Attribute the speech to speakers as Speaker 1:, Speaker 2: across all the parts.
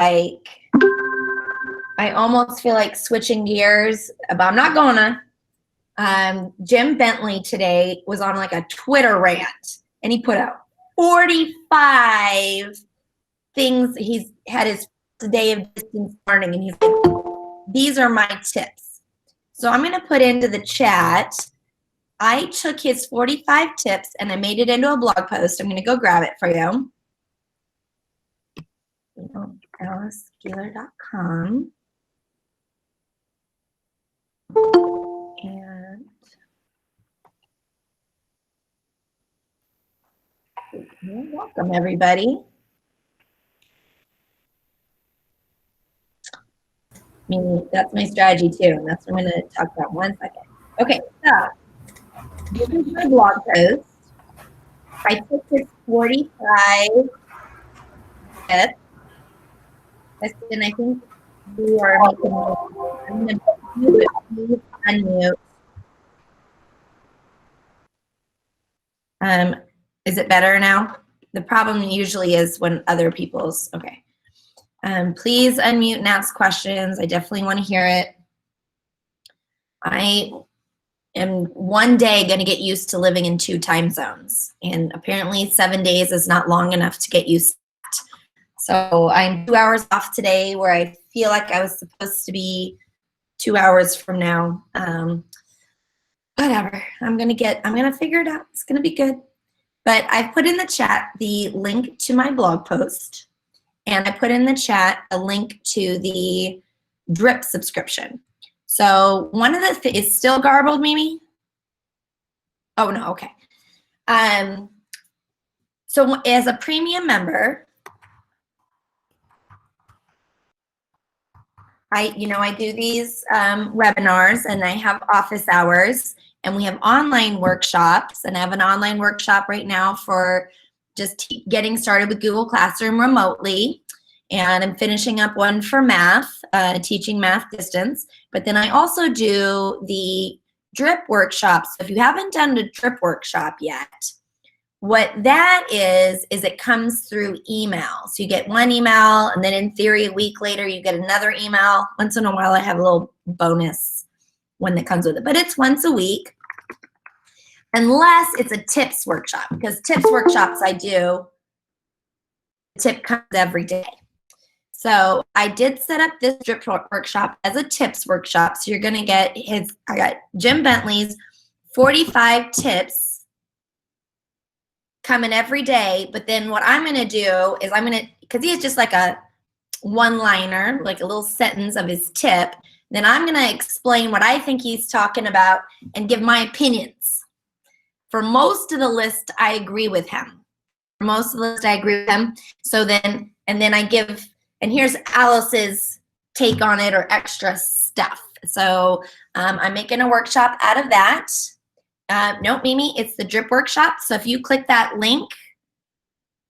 Speaker 1: like, I almost feel like switching gears, but I'm not gonna. Jim Bentley today was on like a Twitter rant, and he put out 45 things. He's had his day of distance learning, and he's like, these are my tips. So I'm going to put into the chat. I took his 45 tips and I made it into a blog post. I'm going to go grab it for you. AliceKeeler.com. And you're welcome, everybody. I mean, that's my strategy too, and that's what I'm going to talk about 1 second. Okay, so this is my blog post. I took this 45 tips, and I think you are making. I'm going to please unmute. Is it better now? The problem usually is when other people's, okay. Please unmute and ask questions. I definitely want to hear it. I am one day going to get used to living in 2 time zones. And apparently 7 days is not long enough to get used to that. So I'm 2 hours off today where I feel like I was supposed to be 2 hours from now. Whatever. I'm going to figure it out. It's going to be good. But I've put in the chat the link to my blog post. And I put in the chat a link to the drip subscription. So one of the is still garbled, Mimi? Oh no, okay. So as a premium member, I do these webinars, and I have office hours, and we have online workshops, and I have an online workshop right now for just getting started with Google Classroom remotely. And I'm finishing up one for math, teaching math distance. But then I also do the drip workshops. So if you haven't done a drip workshop yet, what that is it comes through email. So you get one email, and then in theory, a week later, you get another email. Once in a while, I have a little bonus one that comes with it. But it's once a week, unless it's a tips workshop. Because tips workshops I do, the tip comes every day. So I did set up this drip workshop as a tips workshop. So you're going to get I got Jim Bentley's 45 tips coming every day. But then what I'm going to do is because he has just like a one-liner, like a little sentence of his tip. Then I'm going to explain what I think he's talking about and give my opinions. For most of the list, I agree with him. For most of the list, I agree with him. So then, and then I give, and here's Alice's take on it or extra stuff. So I'm making a workshop out of that. No, Mimi, it's the drip workshop. So if you click that link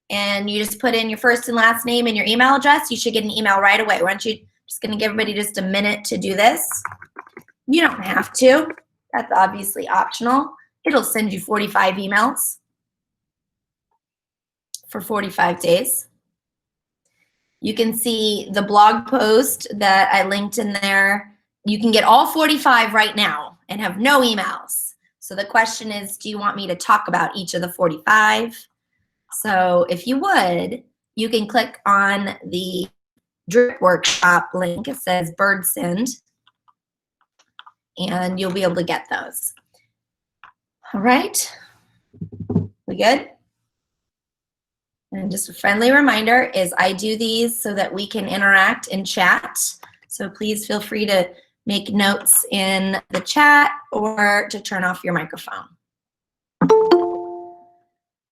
Speaker 1: and you just put in your first and last name and your email address, you should get an email right away. Why don't you just going to give everybody just a minute to do this? You don't have to. That's obviously optional. It'll send you 45 emails for 45 days. You can see the blog post that I linked in there. You can get all 45 right now and have no emails. So the question is, do you want me to talk about each of the 45? So if you would, you can click on the drip workshop link. It says bird send, and you'll be able to get those. All right, we good? And just a friendly reminder is I do these so that we can interact in chat. So please feel free to make notes in the chat or to turn off your microphone.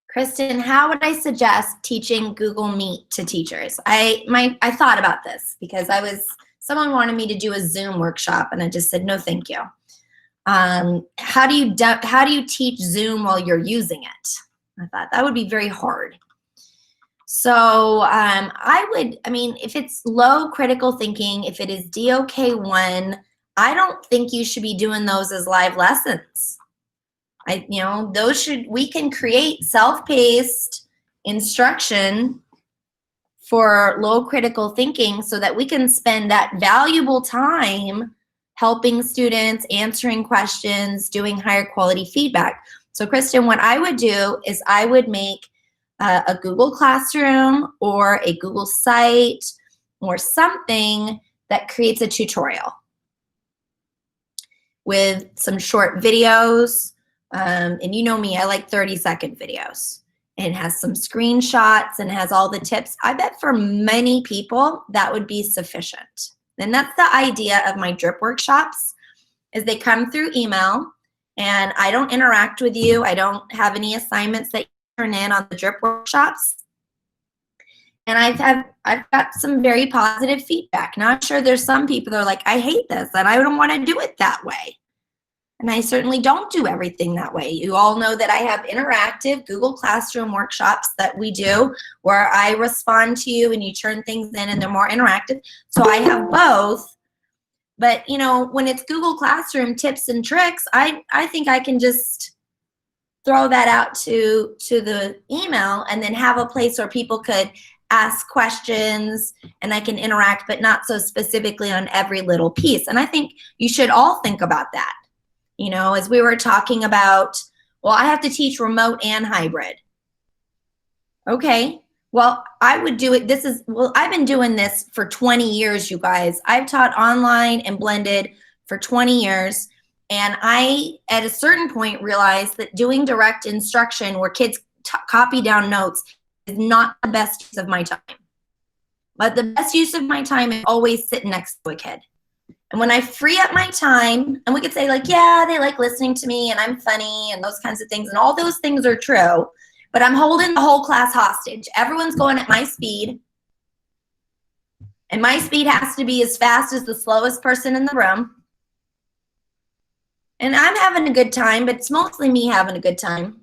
Speaker 1: Kristen, how would I suggest teaching Google Meet to teachers? I thought about this because someone wanted me to do a Zoom workshop, and I just said no, thank you. How do you teach Zoom while you're using it? I thought that would be very hard. So if it's low critical thinking, if it is DOK1, I don't think you should be doing those as live lessons. We can create self-paced instruction for low critical thinking so that we can spend that valuable time helping students, answering questions, doing higher quality feedback. So Kristen, what I would do is I would make a Google Classroom or a Google site or something that creates a tutorial with some short videos. And you know me, I like 30-second videos. And it has some screenshots and has all the tips. I bet for many people that would be sufficient. And that's the idea of my drip workshops, is they come through email and I don't interact with you. I don't have any assignments that you turn in on the drip workshops. And I've got some very positive feedback. Now I'm sure there's some people that are like, I hate this and I don't want to do it that way. And I certainly don't do everything that way. You all know that I have interactive Google Classroom workshops that we do where I respond to you and you turn things in and they're more interactive. So I have both. But, you know, when it's Google Classroom tips and tricks, I think I can just throw that out to the email and then have a place where people could ask questions and I can interact, but not so specifically on every little piece. And I think you should all think about that. You know, as we were talking about, well, I have to teach remote and hybrid. Okay, well, I would do it. I've been doing this for 20 years, you guys. I've taught online and blended for 20 years. And I, at a certain point, realized that doing direct instruction where kids copy down notes is not the best use of my time. But the best use of my time is always sitting next to a kid. And when I free up my time, and we could say like, yeah, they like listening to me and I'm funny and those kinds of things, and all those things are true, but I'm holding the whole class hostage. Everyone's going at my speed, and my speed has to be as fast as the slowest person in the room. And I'm having a good time, but it's mostly me having a good time.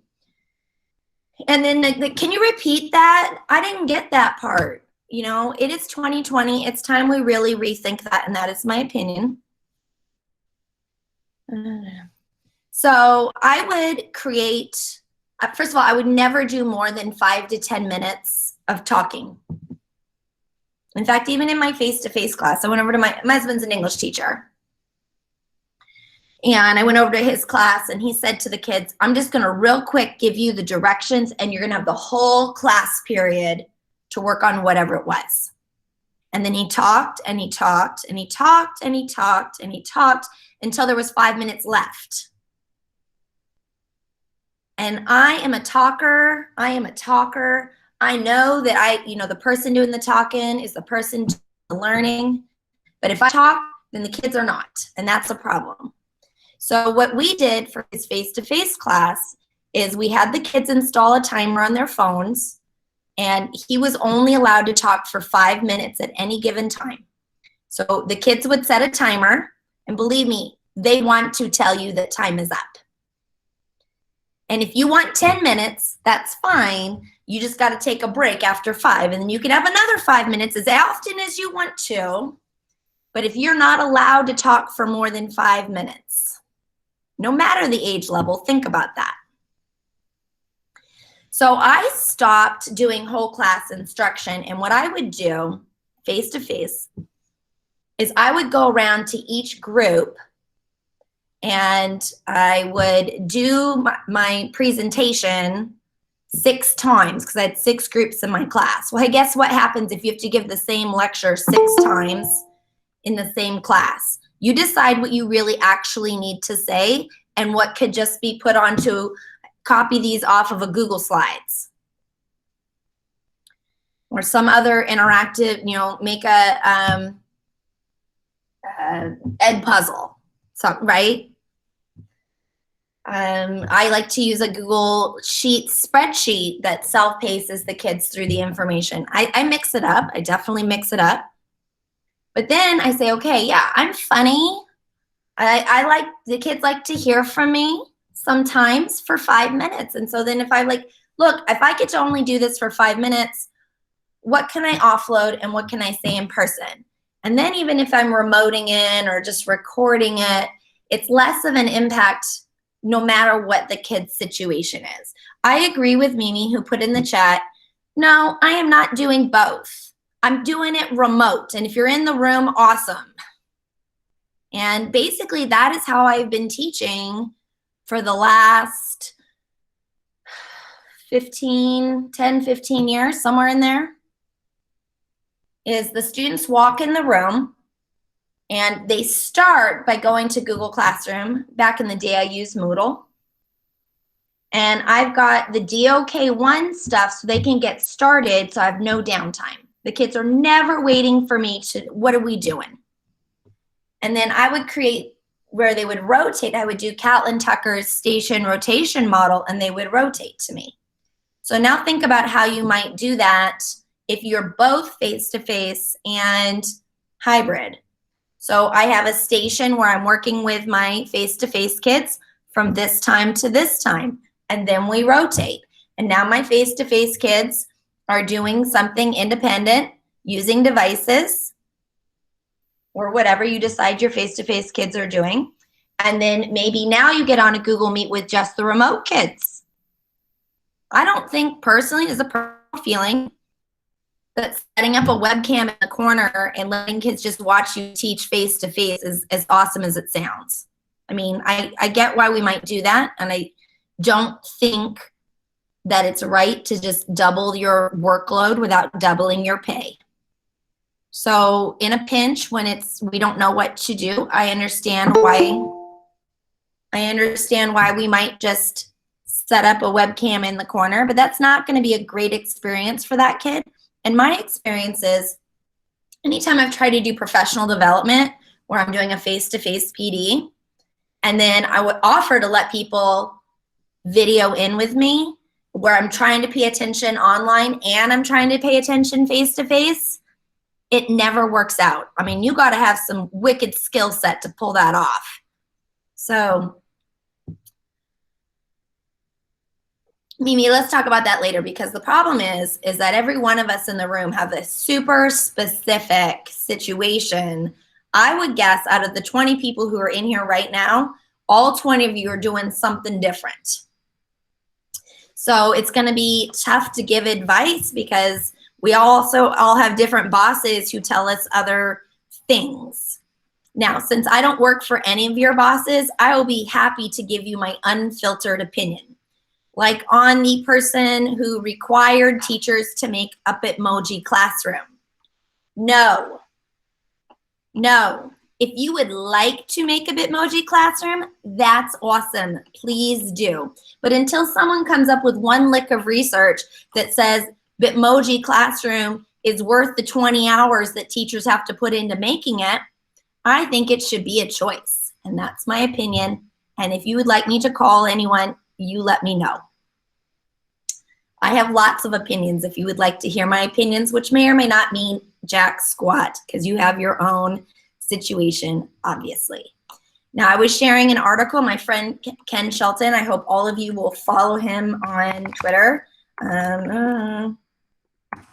Speaker 1: And then can you repeat that? I didn't get that part. You know, it is 2020. It's time we really rethink that, and that is my opinion. So I would create, first of all, I would never do more than 5 to 10 minutes of talking. In fact, even in my face-to-face class, I went over to my husband's an English teacher. And I went over to his class and he said to the kids, I'm just going to real quick give you the directions and you're going to have the whole class period to work on whatever it was. And then he talked and he talked and he talked and he talked and he talked until there was 5 minutes left. And I am a talker. I am a talker. I know that the person doing the talking is the person doing the learning. But if I talk, then the kids are not. And that's a problem. So what we did for his face-to-face class is we had the kids install a timer on their phones. And he was only allowed to talk for 5 minutes at any given time. So the kids would set a timer, and believe me, they want to tell you that time is up. And if you want 10 minutes, that's fine. You just got to take a break after 5, and then you can have another 5 minutes as often as you want to. But if you're not allowed to talk for more than 5 minutes, no matter the age level, think about that. So I stopped doing whole class instruction, and what I would do face-to-face is I would go around to each group and I would do my presentation 6 times because I had 6 groups in my class. Well, I guess what happens if you have to give the same lecture 6 times in the same class? You decide what you really actually need to say and what could just be put onto copy these off of a Google Slides or some other interactive, make a ed puzzle, right? I like to use a Google Sheet spreadsheet that self-paces the kids through the information. I mix it up. I definitely mix it up. But then I say, okay, yeah, I'm funny. The kids like to hear from me sometimes for 5 minutes. And so then if I look, if I get to only do this for 5 minutes, what can I offload and what can I say in person? And then even if I'm remoting in or just recording it, it's less of an impact no matter what the kid's situation is. I agree with Mimi who put in the chat, no, I am not doing both. I'm doing it remote. And if you're in the room, awesome. And basically that is how I've been teaching for the last 10, 15 years, somewhere in there. Is the students walk in the room and they start by going to Google Classroom. Back in the day, I used Moodle. And I've got the DOK1 stuff so they can get started, so I have no downtime. The kids are never waiting for me to, what are we doing? And then I would create where they would rotate. I would do Catlin Tucker's station rotation model, and they would rotate to me. So now think about how you might do that if you're both face-to-face and hybrid. So I have a station where I'm working with my face-to-face kids from this time to this time, and then we rotate. And now my face-to-face kids are doing something independent using devices or whatever you decide your face-to-face kids are doing. And then maybe now you get on a Google Meet with just the remote kids. I don't think personally, as a personal feeling, that setting up a webcam in the corner and letting kids just watch you teach face-to-face is as awesome as it sounds. I mean, I get why we might do that, and I don't think that it's right to just double your workload without doubling your pay. So in a pinch, when we don't know what to do, I understand why we might just set up a webcam in the corner, but that's not going to be a great experience for that kid. And my experience is anytime I've tried to do professional development where I'm doing a face-to-face PD, and then I would offer to let people video in with me where I'm trying to pay attention online and I'm trying to pay attention face-to-face, it never works out. I mean, you got to have some wicked skill set to pull that off. So, Mimi, let's talk about that later, because the problem is that every one of us in the room have a super specific situation. I would guess out of the 20 people who are in here right now, all 20 of you are doing something different. So it's going to be tough to give advice because we also all have different bosses who tell us other things. Now, since I don't work for any of your bosses, I will be happy to give you my unfiltered opinion. Like on the person who required teachers to make a Bitmoji classroom. No. If you would like to make a Bitmoji classroom, that's awesome. Please do. But until someone comes up with one lick of research that says Bitmoji classroom is worth the 20 hours that teachers have to put into making it, I think it should be a choice. And that's my opinion. And if you would like me to call anyone, you let me know. I have lots of opinions if you would like to hear my opinions, which may or may not mean jack squat because you have your own situation, obviously. Now, I was sharing an article, my friend Ken Shelton. I hope all of you will follow him on Twitter.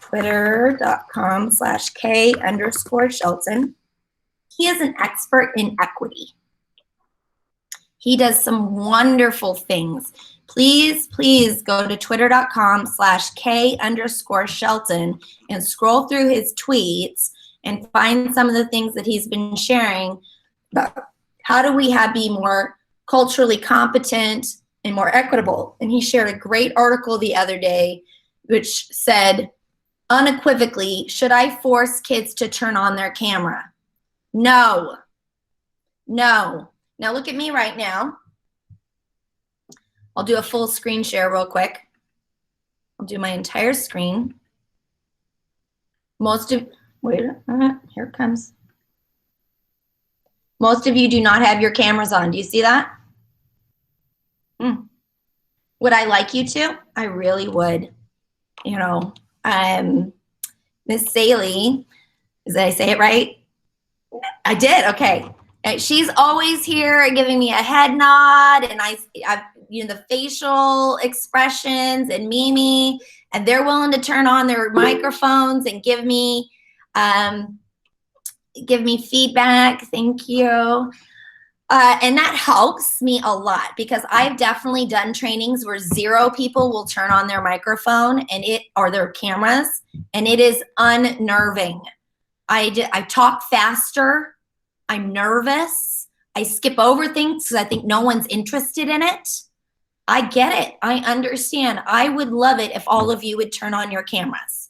Speaker 1: Twitter.com/K_Shelton. He is an expert in equity. He does some wonderful things. Please go to twitter.com/K_Shelton and scroll through his tweets and find some of the things that he's been sharing about how do we be more culturally competent and more equitable. And he shared a great article the other day which said, unequivocally, should I force kids to turn on their camera? No. Now look at me right now. I'll do a full screen share real quick. I'll do my entire screen. Here it comes. Most of you do not have your cameras on. Do you see that? Would I like you to? I really would. You know, Miss Saley, did I say it right? I did, okay. She's always here giving me a head nod, and I the facial expressions, and Mimi, and they're willing to turn on their microphones and give me feedback. Thank you. And that helps me a lot because I've definitely done trainings where 0 people will turn on their microphone or their cameras, and it is unnerving. I talk faster. I'm nervous. I skip over things because I think no one's interested in it. I get it. I understand. I would love it if all of you would turn on your cameras.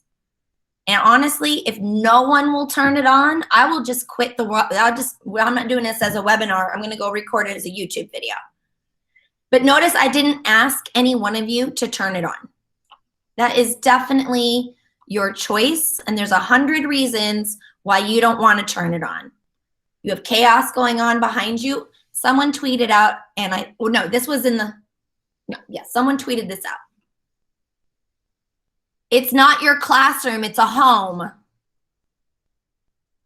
Speaker 1: And honestly, if no one will turn it on, I will just quit I'm not doing this as a webinar. I'm going to go record it as a YouTube video. But notice I didn't ask any one of you to turn it on. That is definitely your choice. And there's 100 reasons why you don't want to turn it on. You have chaos going on behind you. Someone tweeted out, someone tweeted this out. It's not your classroom, it's a home.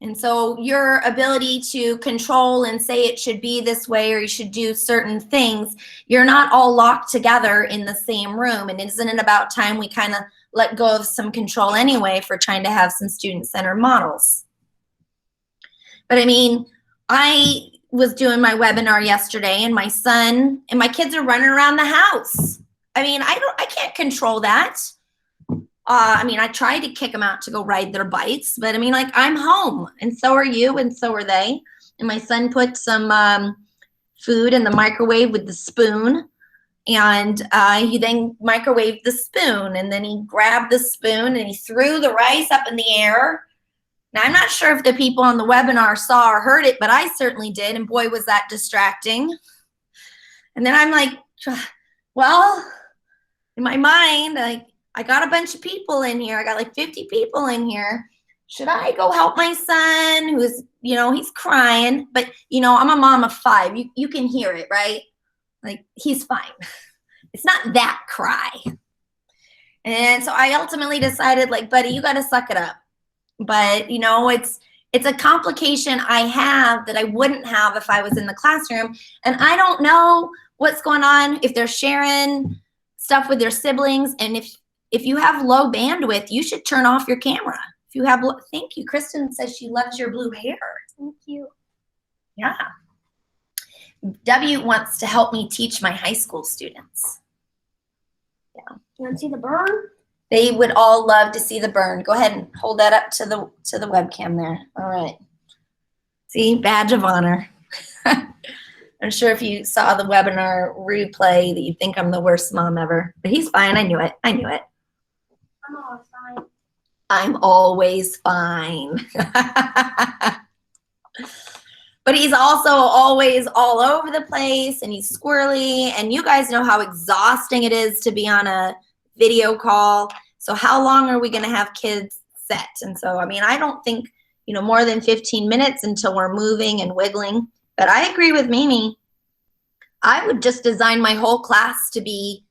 Speaker 1: And so your ability to control and say it should be this way or you should do certain things, you're not all locked together in the same room. And isn't it about time we kind of let go of some control anyway for trying to have some student-centered models? But I mean, I was doing my webinar yesterday and my son and my kids are running around the house. I mean, I can't control that. I mean, I tried to kick them out to go ride their bikes, but I mean, like, I'm home and so are you and so are they. And my son put some food in the microwave with the spoon, and he then microwaved the spoon, and then he grabbed the spoon and he threw the rice up in the air. Now, I'm not sure if the people on the webinar saw or heard it, but I certainly did, and boy, was that distracting. And then I'm like, well, in my mind, I got a bunch of people in here. I got like 50 people in here. Should I go help my son who's, he's crying? But, I'm a mom of 5. You can hear it, right? Like, he's fine. It's not that cry. And so I ultimately decided, like, buddy, you got to suck it up. But, it's a complication I have that I wouldn't have if I was in the classroom. And I don't know what's going on, if they're sharing stuff with their siblings. And if you have low bandwidth, you should turn off your camera. If you have, thank you. Kristen says she loves your blue hair.
Speaker 2: Thank you.
Speaker 1: Yeah. W wants to help me teach my high school students. Yeah.
Speaker 2: You want to see the burn?
Speaker 1: They would all love to see the burn. Go ahead and hold that up to the webcam there. All right. See, badge of honor. I'm sure if you saw the webinar replay that you think I'm the worst mom ever. But he's fine. I knew it.
Speaker 2: I'm always fine.
Speaker 1: I'm always fine. But he's also always all over the place, and he's squirrely. And you guys know how exhausting it is to be on a video call. So how long are we going to have kids set? And so, I mean, I don't think, more than 15 minutes until we're moving and wiggling. But I agree with Mimi. I would just design my whole class to be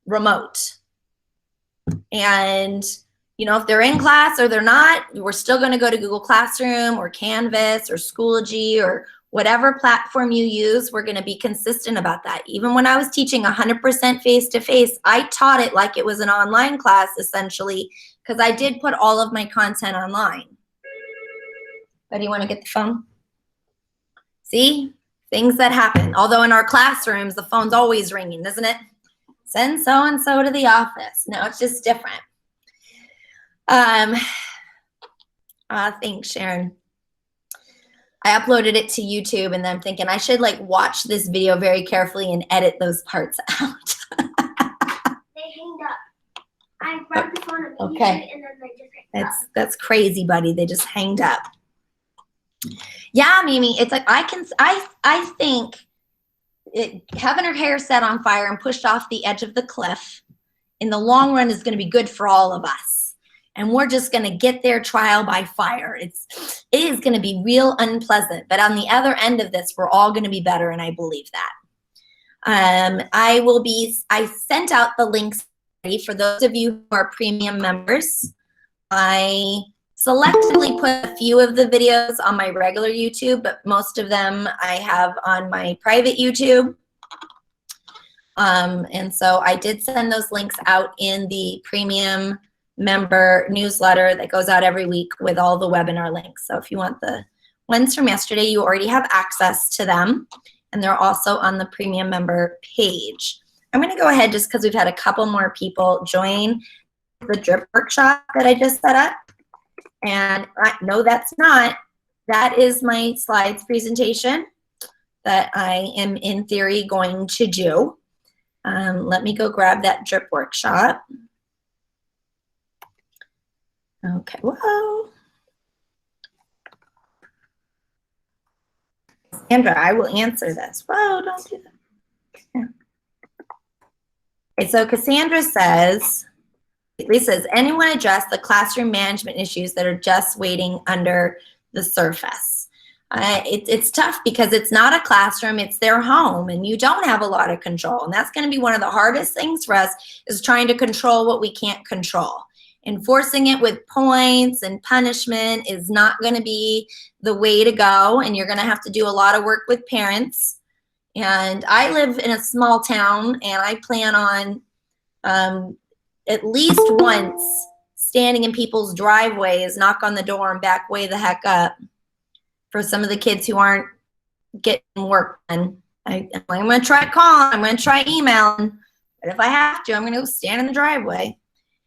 Speaker 1: remote. And, if they're in class or they're not, we're still going to go to Google Classroom or Canvas or Schoology or whatever platform you use. We're going to be consistent about that. Even when I was teaching 100% face-to-face, I taught it like it was an online class, essentially, because I did put all of my content online. But do you want to get the phone? See? Things that happen. Although in our classrooms, the phone's always ringing, isn't it? Send so-and-so to the office. No, it's just different. Thanks, Sharon. I uploaded it to YouTube, and then I'm thinking I should watch this video very carefully and edit those parts out.
Speaker 2: They hanged up. I grabbed the phone and
Speaker 1: okay.
Speaker 2: And then they just hanged up.
Speaker 1: That's crazy, buddy. They just hanged up. Yeah, Mimi, it's like I think having her hair set on fire and pushed off the edge of the cliff in the long run is going to be good for all of us. And we're just going to get there trial by fire. It is going to be real unpleasant. But on the other end of this, we're all going to be better, and I believe that. I sent out the links for those of you who are premium members. I selectively put a few of the videos on my regular YouTube, but most of them I have on my private YouTube. And so I did send those links out in the premium member newsletter that goes out every week with all the webinar links. So if you want the ones from yesterday, you already have access to them, and they're also on the premium member page. I'm going to go ahead just because we've had a couple more people join the drip workshop that I just set up. And no, that's not. That is my slides presentation that I am in theory going to do. Let me go grab that drip workshop. Okay, whoa. Sandra, I will answer this. Whoa, don't do that. Yeah. Okay, so Cassandra says, anyone address the classroom management issues that are just waiting under the surface? It's tough because it's not a classroom, it's their home, and you don't have a lot of control. And that's going to be one of the hardest things for us, is trying to control what we can't control. Enforcing it with points and punishment is not going to be the way to go, and you're going to have to do a lot of work with parents. And I live in a small town, and I plan on at least once standing in people's driveways, knock on the door and back way the heck up for some of the kids who aren't getting work done. I'm going to try calling, I'm going to try emailing, but if I have to, I'm going to go stand in the driveway.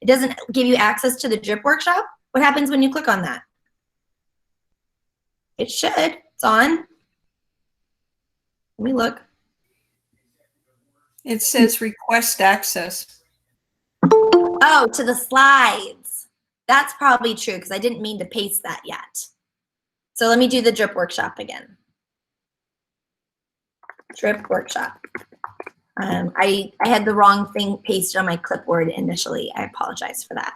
Speaker 1: It doesn't give you access to the drip workshop. What happens when you click on that? It should. It's on. Let me look.
Speaker 3: It says request access.
Speaker 1: Oh, to the slides. That's probably true because I didn't mean to paste that yet. So let me do the drip workshop again. Drip workshop. I had the wrong thing pasted on my clipboard initially. I apologize for that.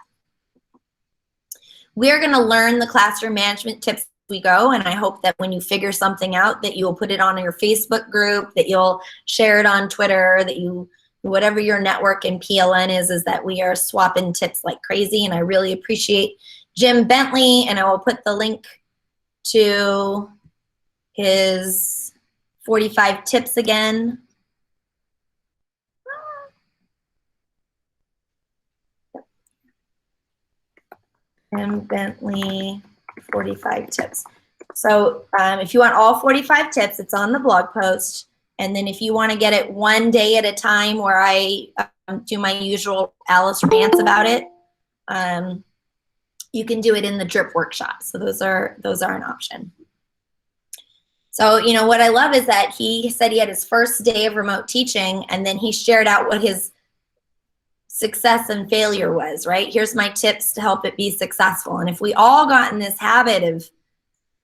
Speaker 1: We're going to learn the classroom management tips as we go, and I hope that when you figure something out that you'll put it on your Facebook group, that you'll share it on Twitter, that you, whatever your network in PLN is that we are swapping tips like crazy. And I really appreciate Jim Bentley, and I will put the link to his 45 tips again. Jim Bentley, 45 tips. So if you want all 45 tips, it's on the blog post. And then if you want to get it one day at a time, where I do my usual Alice rants about it, you can do it in the drip workshop. So those are an option. So, you know, what I love is that he said he had his first day of remote teaching, and then he shared out what his success and failure was, right? Here's my tips to help it be successful. And if we all got in this habit of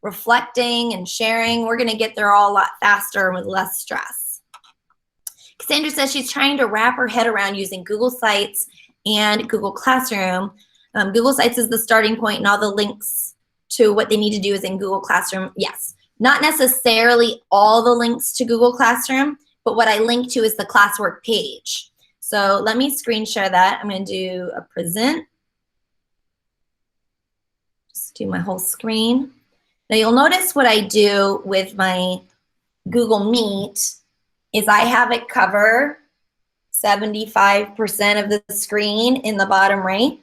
Speaker 1: reflecting and sharing, we're going to get there all a lot faster with less stress. Cassandra says she's trying to wrap her head around using Google Sites and Google Classroom. Google Sites is the starting point, and all the links to what they need to do is in Google Classroom. Yes, not necessarily all the links to Google Classroom, but what I link to is the classwork page. So let me screen share that. I'm going to do a present. Just do my whole screen. Now you'll notice what I do with my Google Meet is I have it cover 75% of the screen in the bottom right.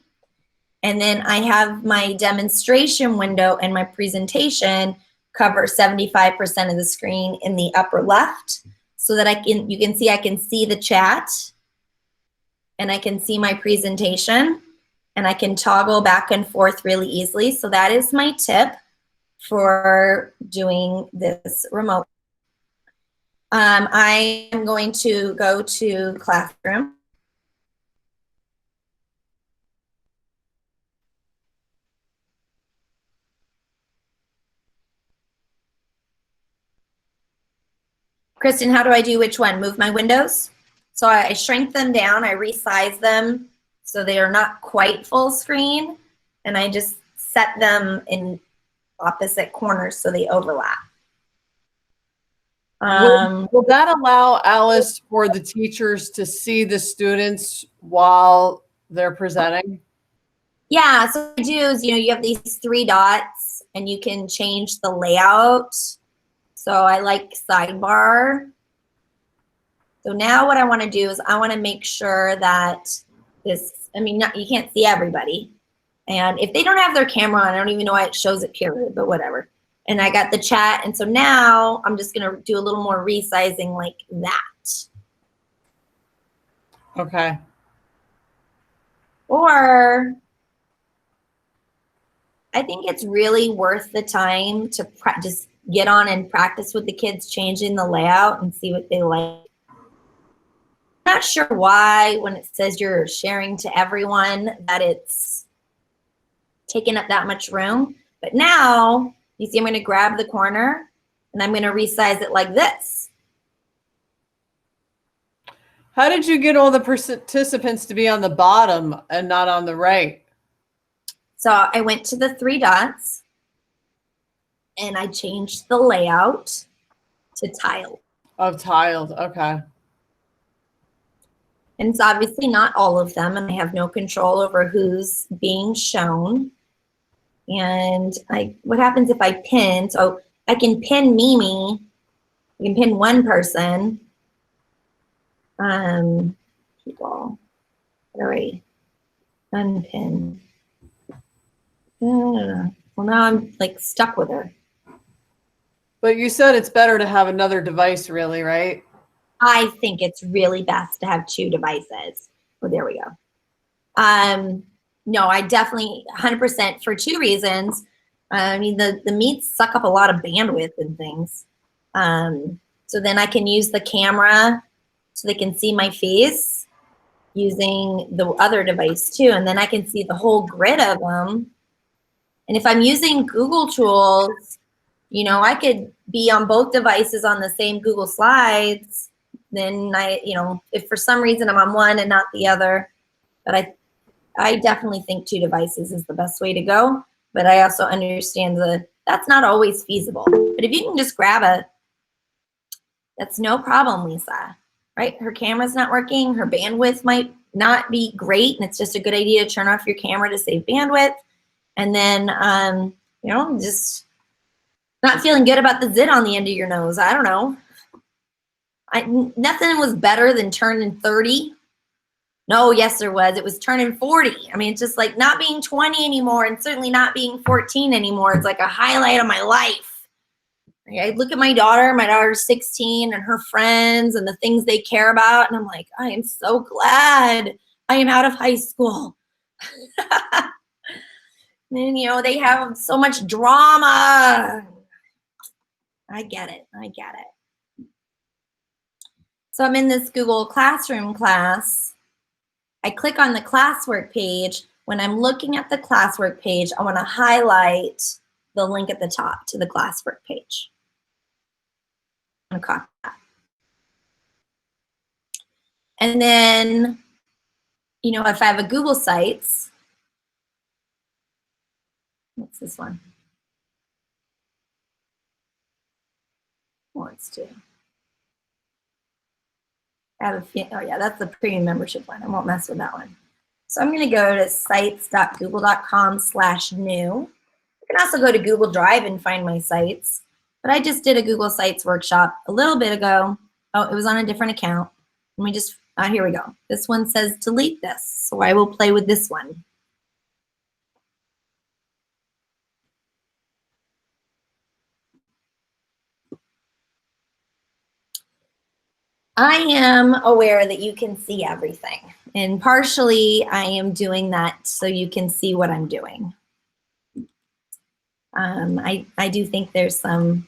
Speaker 1: And then I have my demonstration window and my presentation cover 75% of the screen in the upper left, so that you can see the chat, and I can see my presentation, and I can toggle back and forth really easily. So that is my tip for doing this remote. I am going to go to Classroom. Kristen, how do I do which one? Move my windows? So I shrink them down, I resize them so they are not quite full screen, and I just set them in opposite corners so they overlap.
Speaker 4: Will that allow, Alice, for the teachers to see the students while they're presenting?
Speaker 1: Yeah, so what I do is, you have these 3 dots, and you can change the layout. So I like sidebar. So now what I want to do is I want to make sure that this, you can't see everybody. And if they don't have their camera on, I don't even know why it shows it period, but whatever. And I got the chat. And so now I'm just going to do a little more resizing like that.
Speaker 4: Okay.
Speaker 1: Or I think it's really worth the time to just get on and practice with the kids changing the layout and see what they like. I'm not sure why when it says you're sharing to everyone that it's taking up that much room. But now, you see I'm going to grab the corner and I'm going to resize it like this.
Speaker 4: How did you get all the participants to be on the bottom and not on the right?
Speaker 1: So I went to the 3 dots and I changed the layout to tile.
Speaker 4: Oh, tiled. Okay.
Speaker 1: And it's obviously not all of them, and I have no control over who's being shown. And what happens if I pin? So I can pin Mimi. I can pin one person. People. How do I unpin? Well, now I'm like stuck with her.
Speaker 4: But you said it's better to have another device, really, right?
Speaker 1: I think it's really best to have 2 devices. Oh, there we go. No, I definitely 100% for 2 reasons. I mean, the meets suck up a lot of bandwidth and things. So then I can use the camera so they can see my face using the other device too. And then I can see the whole grid of them. And if I'm using Google tools, you know, I could be on both devices on the same Google Slides. Then if for some reason I'm on one and not the other, but I definitely think 2 devices is the best way to go. But I also understand that's not always feasible. But if you can just grab that's no problem, Lisa, right? Her camera's not working. Her bandwidth might not be great. And it's just a good idea to turn off your camera to save bandwidth. And then, just not feeling good about the zit on the end of your nose. I don't know. Nothing was better than turning 30. No, yes, there was. It was turning 40. I mean, it's just like not being 20 anymore and certainly not being 14 anymore. It's like a highlight of my life. I look at my daughter. My daughter's 16 and her friends and the things they care about. And I'm like, I am so glad I am out of high school. And, they have so much drama. I get it. So I'm in this Google Classroom class. I click on the classwork page. When I'm looking at the classwork page, I want to highlight the link at the top to the classwork page. I'm going to copy that. And then, if I have a Google Sites, what's this one? Wants to. Oh yeah, that's the premium membership one. I won't mess with that one. So I'm going to go to sites.google.com/new. You can also go to Google Drive and find my sites. But I just did a Google Sites workshop a little bit ago. Oh, it was on a different account. Let me just, here we go. This one says delete this. So I will play with this one. I am aware that you can see everything. And partially, I am doing that so you can see what I'm doing. I do think there's some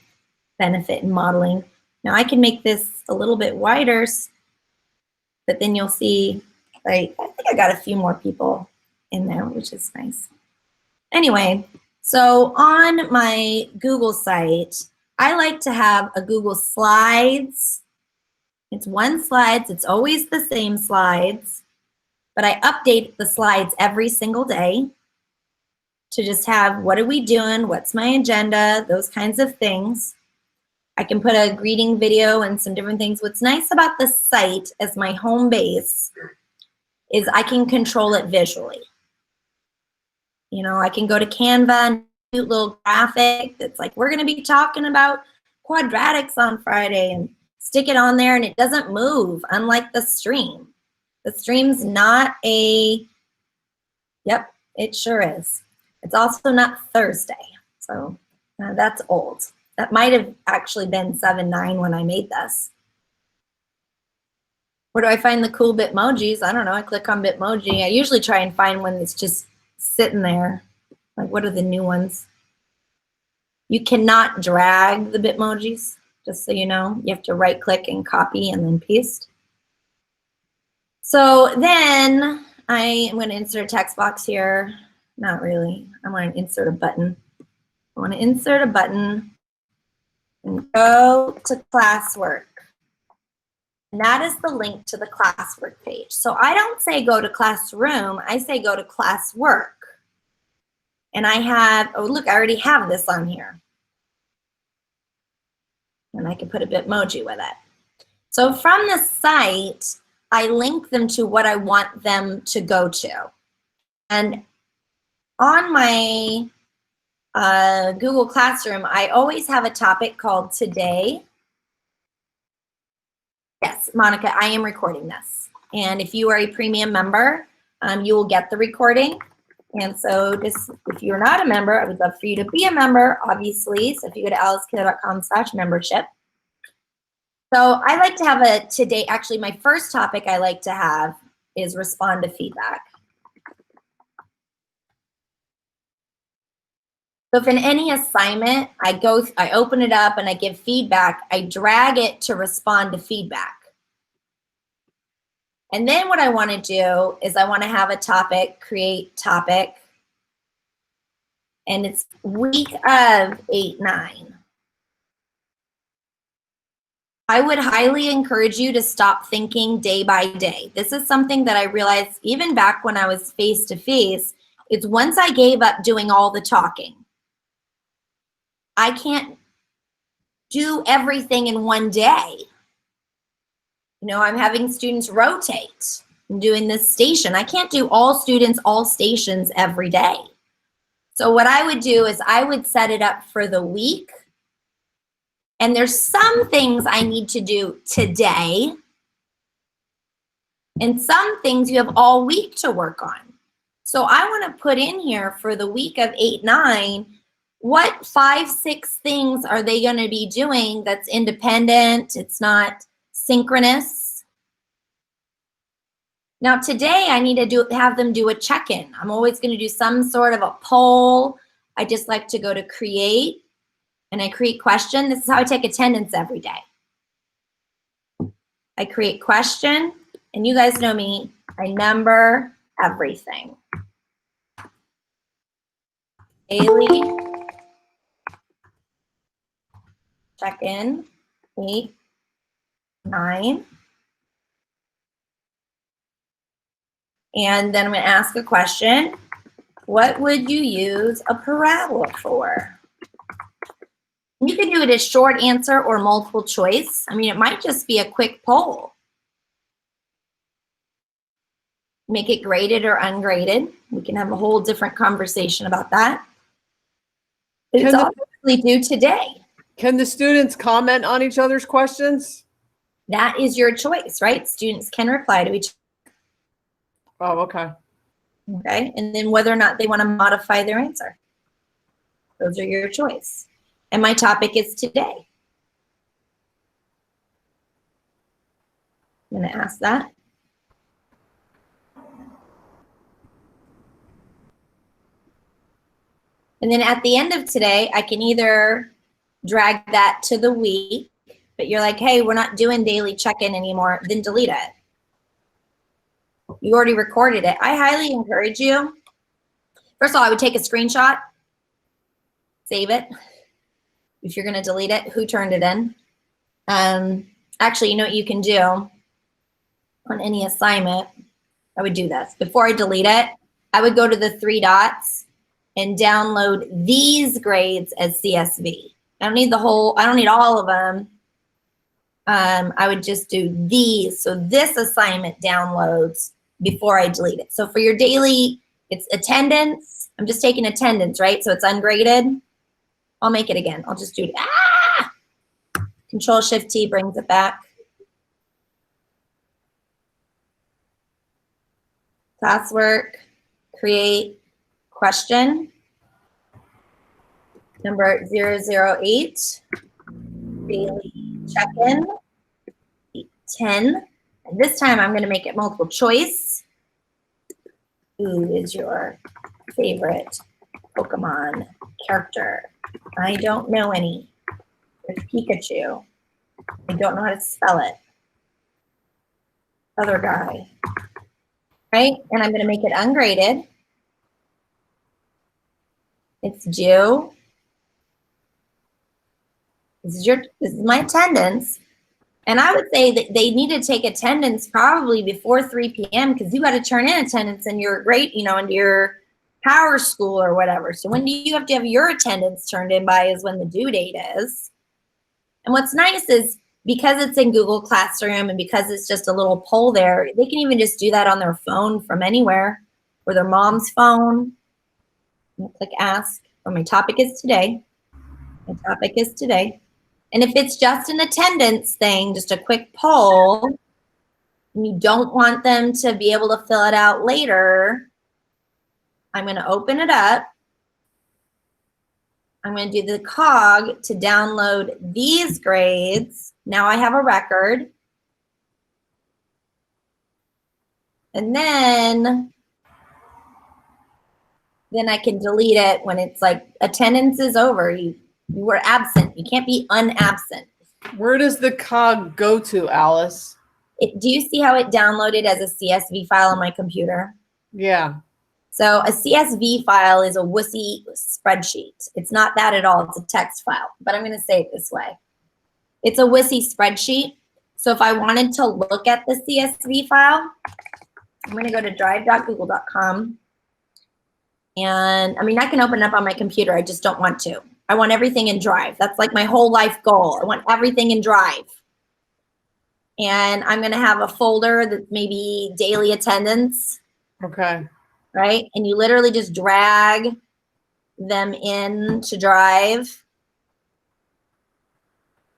Speaker 1: benefit in modeling. Now, I can make this a little bit wider, but then you'll see, I think I got a few more people in there, which is nice. Anyway, so on my Google site, I like to have a Google Slides. It's one slides. It's always the same slides, but I update the slides every single day to just have what are we doing, what's my agenda, those kinds of things. I can put a greeting video and some different things. What's nice about the site as my home base is I can control it visually. I can go to Canva and do a little graphic that's like, we're going to be talking about quadratics on Friday, and stick it on there and it doesn't move, unlike the stream. The stream's not yep, it sure is. It's also not Thursday. So That's old. That might have actually been 7.9 when I made this. Where do I find the cool Bitmojis? I don't know. I click on Bitmoji. I usually try and find one that's just sitting there. Like, what are the new ones? You cannot drag the Bitmojis, just so you know. You have to right click and copy and then paste. So then I am going to insert a text box here. Not really. I want to insert a button. I want to insert a button and go to classwork. And that is the link to the classwork page. So I don't say go to classroom. I say go to classwork. And I have, oh, look, I already have this on here. And I can put a Bitmoji with it. So from the site, I link them to what I want them to go to. And on my Google Classroom, I always have a topic called Today. Yes, Monica, I am recording this. And if you are a premium member, you will get the recording. And so just, if you're not a member, I would love for you to be a member, obviously. So if you go to alicekeeler.com/membership. So I like to have a today, actually my first topic I like to have is respond to feedback. So if in any assignment, I open it up and I give feedback, I drag it to respond to feedback. And then what I want to do is I want to have a topic, create topic, and it's week of 8-9. I would highly encourage you to stop thinking day by day. This is something that I realized even back when I was face-to-face. It's once I gave up doing all the talking. I can't do everything in one day. You know, I'm having students rotate. I'm doing this station. I can't do all students, all stations every day. So what I would do is I would set it up for the week. And there's some things I need to do today. And some things you have all week to work on. So I want to put in here for the week of 8-9, what 5-6 things are they going to be doing that's independent? It's not synchronous. Now today I need to have them do a check-in. I'm always going to do some sort of a poll. I just like to go to create and I create question. This is how I take attendance every day. I create question, and you guys know me, I number everything. Daily check-in, 8, 9. And then I'm going to ask a question. What would you use a parabola for? You can do it as short answer or multiple choice. I mean, it might just be a quick poll. Make it graded or ungraded. We can have a whole different conversation about that. It's all we do today.
Speaker 4: Can the students comment on each other's questions?
Speaker 1: That is your choice, right? Students can reply to each other.
Speaker 4: Oh, okay.
Speaker 1: Okay, and then whether or not they want to modify their answer. Those are your choice. And my topic is today. I'm going to ask that. And then at the end of today, I can either drag that to the week, but you're like, hey, we're not doing daily check-in anymore, then delete it. You already recorded it. I highly encourage you. First of all, I would take a screenshot, save it. If you're going to delete it, who turned it in? Actually, you know what you can do on any assignment? I would do this. Before I delete it, I would go to the 3 dots and download these grades as CSV. I don't need the whole, I don't need all of them. I would just do these. So this assignment downloads before I delete it. So for your daily, it's attendance. I'm just taking attendance, right? So it's ungraded. I'll make it again. I'll just do it. Control-Shift-T brings it back. Classwork, create, question. Number 008, daily check-in, 10. And this time I'm going to make it multiple choice. Who is your favorite Pokemon character? I don't know any. There's Pikachu. I don't know how to spell it. Other guy. Right? And I'm going to make it ungraded. It's due. This is my attendance. And I would say that they need to take attendance probably before 3 p.m. because you got to turn in attendance in your grade, into your power school or whatever. So when you have to have your attendance turned in by is when the due date is. And what's nice is because it's in Google Classroom and because it's just a little poll there, they can even just do that on their phone from anywhere or their mom's phone. Click ask. Or my topic is today. My topic is today. And if it's just an attendance thing, just a quick poll, and you don't want them to be able to fill it out later, I'm going to open it up. I'm going to do the cog to download these grades. Now I have a record. And then I can delete it when it's like attendance is over. You were absent. You can't be unabsent.
Speaker 4: Where does the cog go to, Alice?
Speaker 1: Do you see how it downloaded as a CSV file on my computer?
Speaker 4: Yeah.
Speaker 1: So a CSV file is a wussy spreadsheet. It's not that at all. It's a text file. But I'm going to say it this way. It's a wussy spreadsheet. So if I wanted to look at the CSV file, I'm going to go to drive.google.com. And I can open it up on my computer. I just don't want to. I want everything in Drive. That's like my whole life goal. I want everything in Drive. And I'm going to have a folder that's maybe daily attendance.
Speaker 4: Okay.
Speaker 1: Right? And you literally just drag them in to Drive.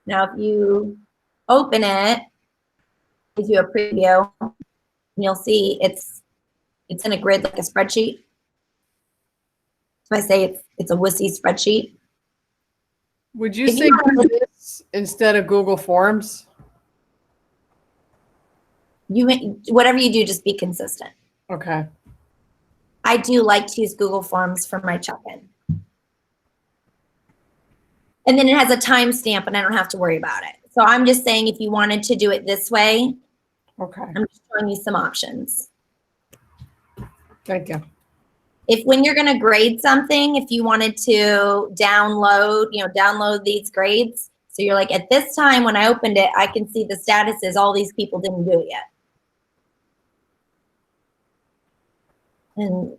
Speaker 1: Now, if you open it, gives you a preview, and you'll see it's in a grid like a spreadsheet. So I say it's a wussy spreadsheet.
Speaker 4: Would you say do this instead of Google Forms?
Speaker 1: Whatever you do, just be consistent.
Speaker 4: Okay.
Speaker 1: I do like to use Google Forms for my check-in. And then it has a timestamp and I don't have to worry about it. So I'm just saying if you wanted to do it this way,
Speaker 4: Okay.
Speaker 1: I'm just showing you some options.
Speaker 4: Thank you.
Speaker 1: If when you're going to grade something, if you wanted to download these grades, so you're like, at this time when I opened it, I can see the status is all these people didn't do it yet. And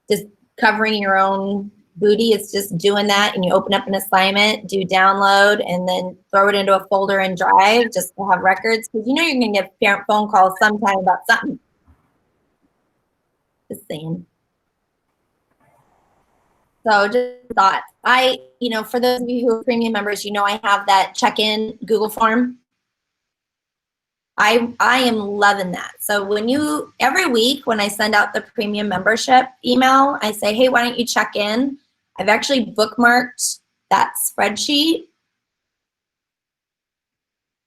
Speaker 1: just covering your own booty is just doing that, and you open up an assignment, do download, and then throw it into a folder in Drive just to have records, because you're going to get parent phone calls sometime about something. Just saying. So just thought, for those of you who are premium members, I have that check-in Google form. I am loving that. So every week when I send out the premium membership email, I say, hey, why don't you check in? I've actually bookmarked that spreadsheet.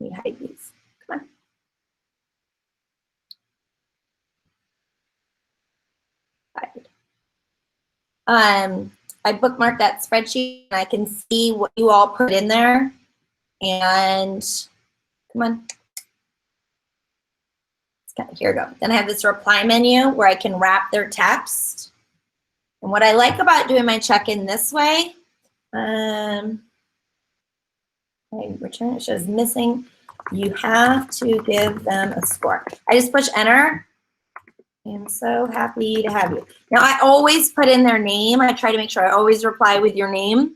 Speaker 1: Let me hide these. Come on. Hide. I bookmarked that spreadsheet and I can see what you all put in there. And come on. Here we go. Then I have this reply menu where I can wrap their text. And what I like about doing my check-in this way, return, it shows missing. You have to give them a score. I just push enter. I'm so happy to have you. Now, I always put in their name. I try to make sure I always reply with your name,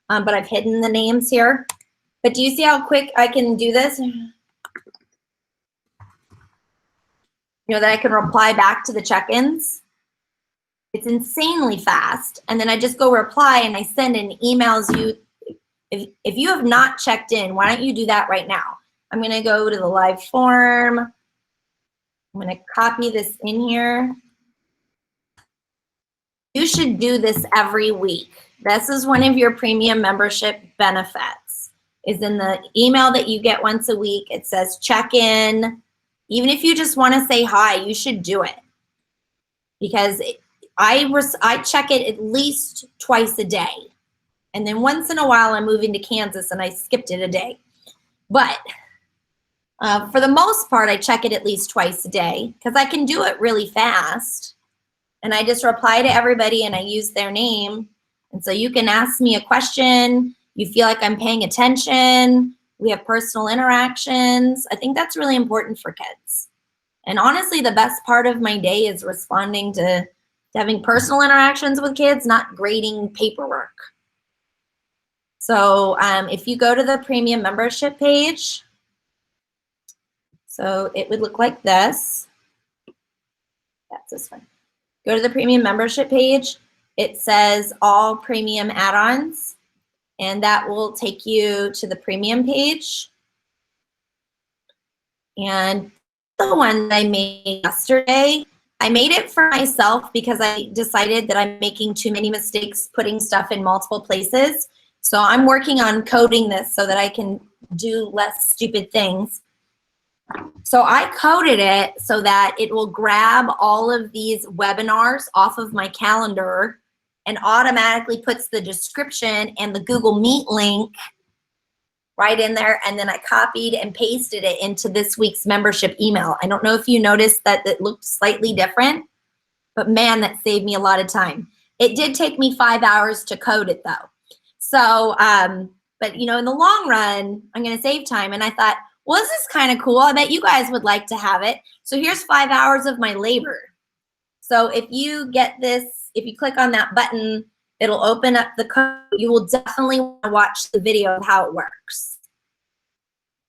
Speaker 1: but I've hidden the names here. But do you see how quick I can do this? That I can reply back to the check-ins. It's insanely fast. And then I just go reply and I send an emails you. If you have not checked in, why don't you do that right now? I'm going to go to the live form. I'm going to copy this in here. You should do this every week. This is one of your premium membership benefits. Is in the email that you get once a week. It says check in. Even if you just want to say hi, you should do it. Because I check it at least twice a day. And then once in a while, I'm moving to Kansas and I skipped it a day. But for the most part, I check it at least twice a day because I can do it really fast. And I just reply to everybody and I use their name. And so you can ask me a question. You feel like I'm paying attention. We have personal interactions. I think that's really important for kids. And honestly, the best part of my day is responding to having personal interactions with kids, not grading paperwork. So if you go to the premium membership page, so it would look like this. That's this one. Go to the premium membership page. It says all premium add-ons, and that will take you to the premium page. And the one that I made yesterday, I made it for myself because I decided that I'm making too many mistakes putting stuff in multiple places. So I'm working on coding this so that I can do less stupid things. So I coded it so that it will grab all of these webinars off of my calendar and automatically puts the description and the Google Meet link right in there. And then I copied and pasted it into this week's membership email. I don't know if you noticed that it looked slightly different, but man, that saved me a lot of time. It did take me 5 hours to code it though. So, but you know, in the long run, I'm going to save time. And I thought, well, this is kind of cool. I bet you guys would like to have it. So here's 5 hours of my labor. So if you get this, if you click on that button, it'll open up the code. You will definitely want to watch the video of how it works.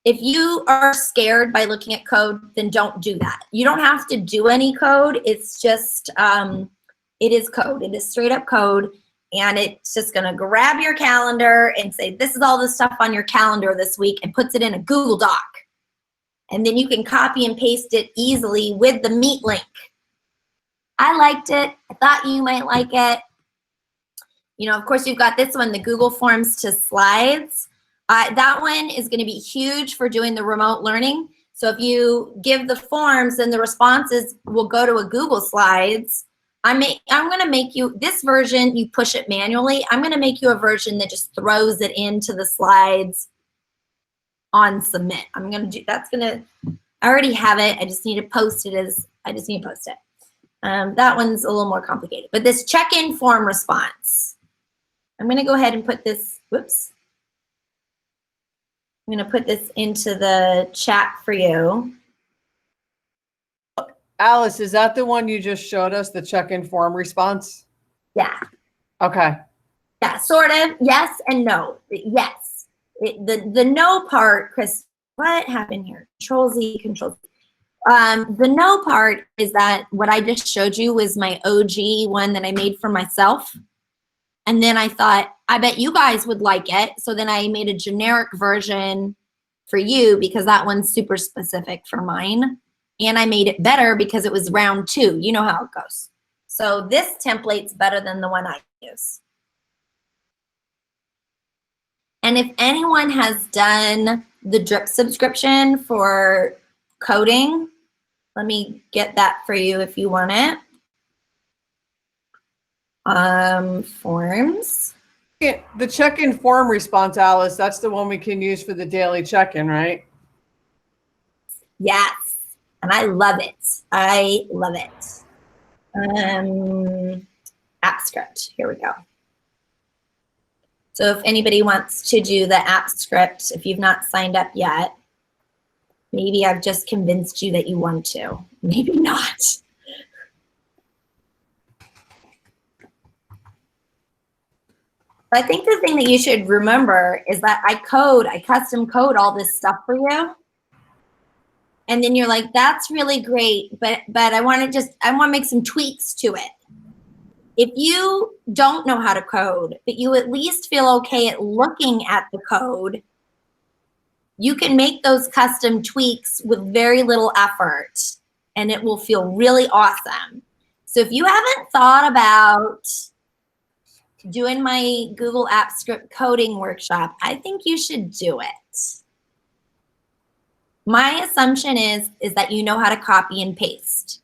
Speaker 1: If you are scared by looking at code, then don't do that. You don't have to do any code. It's just, it is code. It is straight up code. And it's just going to grab your calendar and say, this is all the stuff on your calendar this week, and puts it in a Google Doc. And then you can copy and paste it easily with the Meet link. I liked it. I thought you might like it. You know, of course, you've got this one, the Google Forms to Slides. That one is going to be huge for doing the remote learning. So if you give the forms, then the responses will go to a Google Slides. I'm going to make you, this version, you push it manually. I'm going to make you a version that just throws it into the slides on submit. I'm going to do, that's going to, I already have it. I just need to post it as, I just need to post it. That one's a little more complicated. But this check-in form response, I'm going to go ahead and put this, whoops. I'm going to put this into the chat for you.
Speaker 4: Alice, is that the one you just showed us, the check-in form response?
Speaker 1: Yeah.
Speaker 4: Okay.
Speaker 1: Yeah, sort of. Yes and no. Yes. The no part, Chris, what happened here? Control Z, Control Z. The no part is that what I just showed you was my OG one that I made for myself. And then I thought, I bet you guys would like it. So then I made a generic version for you because that one's super specific for mine. And I made it better because it was round 2. You know how it goes. So this template's better than the one I use. And if anyone has done the drip subscription for coding, let me get that for you if you want it. Forms.
Speaker 4: The check-in form response, Alice, that's the one we can use for the daily check-in, right?
Speaker 1: Yes. And I love it. I love it. App script. Here we go. So if anybody wants to do the app script, if you've not signed up yet, maybe I've just convinced you that you want to. Maybe not. I think the thing that you should remember is that I custom code all this stuff for you. And then you're like, that's really great, but I want to make some tweaks to it. If you don't know how to code, but you at least feel okay at looking at the code, you can make those custom tweaks with very little effort, and it will feel really awesome. So if you haven't thought about doing my Google Apps script coding workshop, I think you should do it. My assumption is that you know how to copy and paste.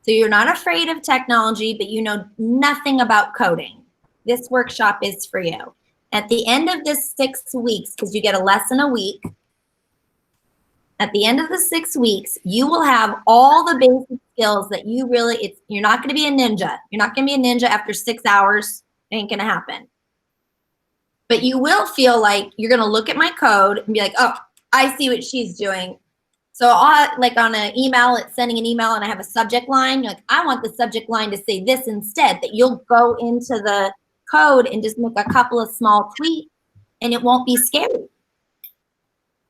Speaker 1: So you're not afraid of technology, but you know nothing about coding. This workshop is for you. At the end of this 6 weeks, because you get a lesson a week, at the end of the 6 weeks, you will have all the basic skills that you really, you're not going to be a ninja. You're not going to be a ninja after 6 hours. It ain't going to happen. But you will feel like you're going to look at my code and be like, oh, I see what she's doing. So like on an email, it's sending an email and I have a subject line. You're like, I want the subject line to say this instead. That you'll go into the code and just make a couple of small tweaks and it won't be scary.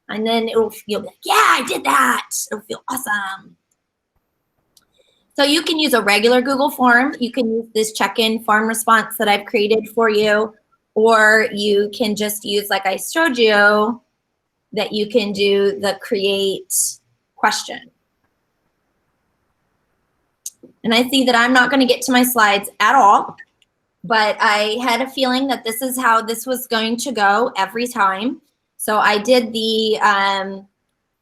Speaker 1: And then you'll be like, yeah, I did that. It'll feel awesome. So you can use a regular Google form. You can use this check-in form response that I've created for you. Or you can just use, like I showed you, that you can do the create question. And I see that I'm not going to get to my slides at all, but I had a feeling that this is how this was going to go every time. So I did the,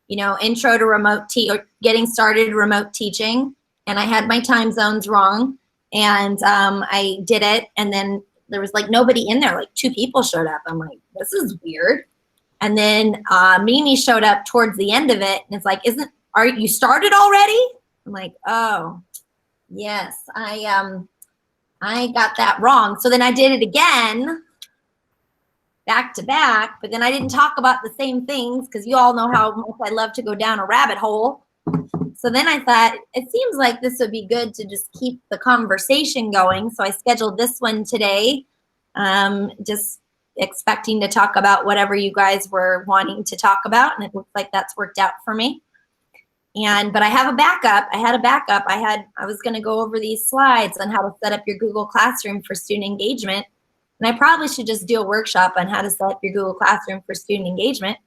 Speaker 1: intro to remote or getting started remote teaching, and I had my time zones wrong, and I did it, and then there was like nobody in there, like 2 people showed up. I'm like, this is weird. And then Mimi showed up towards the end of it, and it's like, are you started already? I'm like, oh, yes, I got that wrong. So then I did it again, back to back, but then I didn't talk about the same things because you all know how much I love to go down a rabbit hole. So then I thought, it seems like this would be good to just keep the conversation going. So I scheduled this one today, just expecting to talk about whatever you guys were wanting to talk about. And it looks like that's worked out for me. But I have a backup. I had a backup. I was going to go over these slides on how to set up your Google Classroom for student engagement. And I probably should just do a workshop on how to set up your Google Classroom for student engagement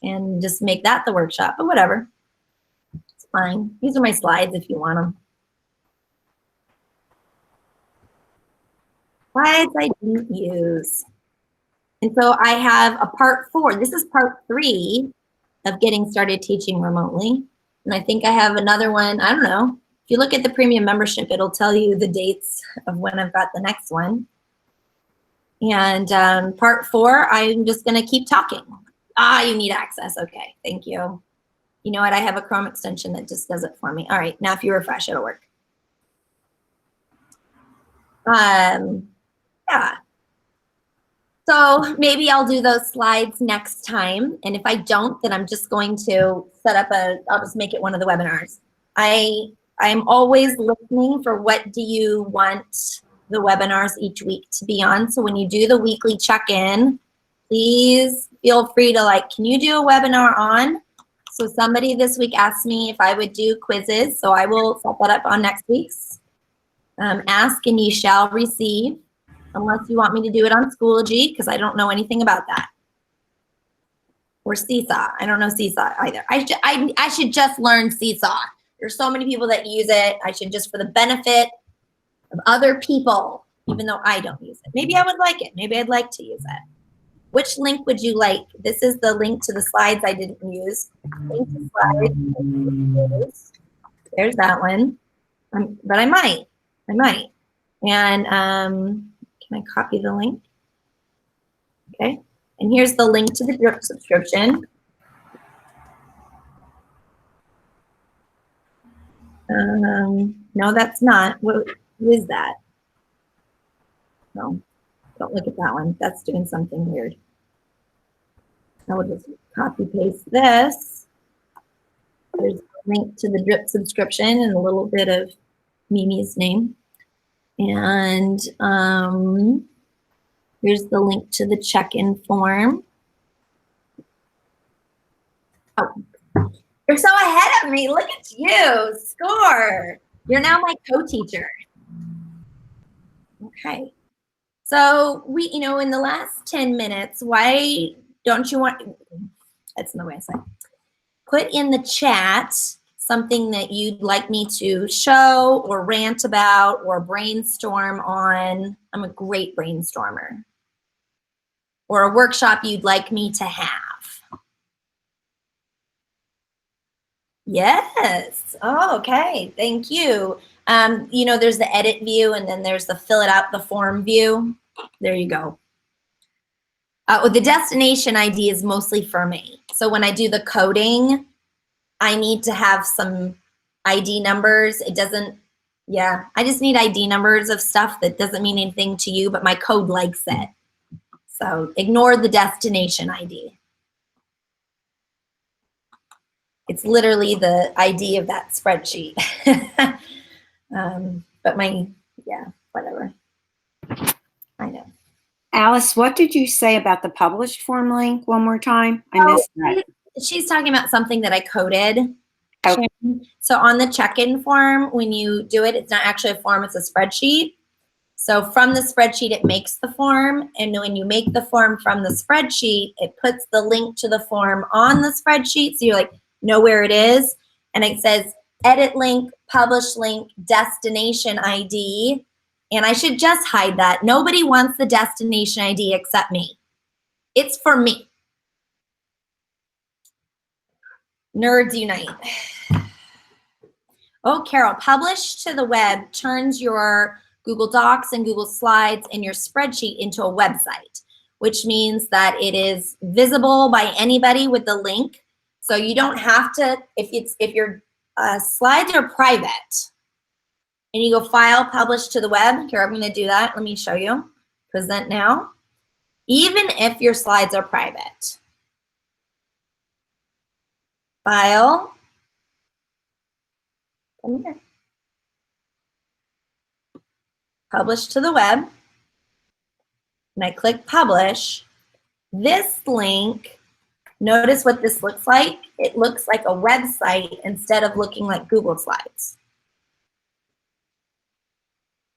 Speaker 1: and just make that the workshop, but whatever. It's fine. These are my slides if you want them. Slides I didn't use. And so I have a part 4. This is part 3 of getting started teaching remotely. And I think I have another one. I don't know. If you look at the premium membership, it'll tell you the dates of when I've got the next one. And part 4, I'm just going to keep talking. You need access. Okay, thank you. You know what? I have a Chrome extension that just does it for me. All right, now if you refresh, it'll work. Yeah. So maybe I'll do those slides next time. And if I don't, then I'm just going to set up I'll just make it one of the webinars. I'm always listening for what do you want the webinars each week to be on. So when you do the weekly check-in, please feel free to can you do a webinar on? So somebody this week asked me if I would do quizzes. So I will set that up on next week's. Ask and you shall receive, unless you want me to do it on Schoology, because I don't know anything about that. Or Seesaw. I don't know Seesaw either. I should just learn Seesaw. There's so many people that use it. I should just, for the benefit of other people, even though I don't use it. Maybe I would like it. Maybe I'd like to use it. Which link would you like? This is the link to the slides I didn't use. Link to slides. There's that one. But I might. And can I copy the link? Okay. And here's the link to the drip subscription. No, that's not. Who is that? No, don't look at that one. That's doing something weird. I will just copy paste this. There's a link to the drip subscription and a little bit of Mimi's name. And here's the link to the check-in form. Oh, you're so ahead of me. Look at you. Score. You're now my co-teacher. Okay. So we, in the last 10 minutes, why don't you want, that's another way to say it. Put in the chat something that you'd like me to show or rant about or brainstorm on. I'm a great brainstormer. Or a workshop you'd like me to have. Yes. Oh, okay. Thank you. You know, there's the edit view and then there's the fill it out the form view. There you go. The destination ID is mostly for me. So when I do the coding, I need to have some ID numbers. It doesn't, yeah, I just need ID numbers of stuff that doesn't mean anything to you, but my code likes it. So ignore the destination ID. It's literally the ID of that spreadsheet. But yeah, whatever. I know.
Speaker 5: Alice, what did you say about the published form link one more time? I missed that.
Speaker 1: She's talking about something that I coded.
Speaker 5: Okay.
Speaker 1: So on the check-in form, when you do it, it's not actually a form, it's a spreadsheet. So from the spreadsheet, it makes the form. And when you make the form from the spreadsheet, it puts the link to the form on the spreadsheet. So you're like, know where it is. And it says edit link, publish link, destination ID. And I should just hide that. Nobody wants the destination ID except me. It's for me. Nerds unite. Oh, Carol, publish to the web turns your Google Docs and Google Slides and your spreadsheet into a website, which means that it is visible by anybody with the link. So you don't have to, if your slides are private and you go file, publish to the web, here I'm gonna do that, let me show you, present now. Even if your slides are private, file, come here. Publish to the web, and I click publish. This link, notice what this looks like. It looks like a website instead of looking like Google Slides.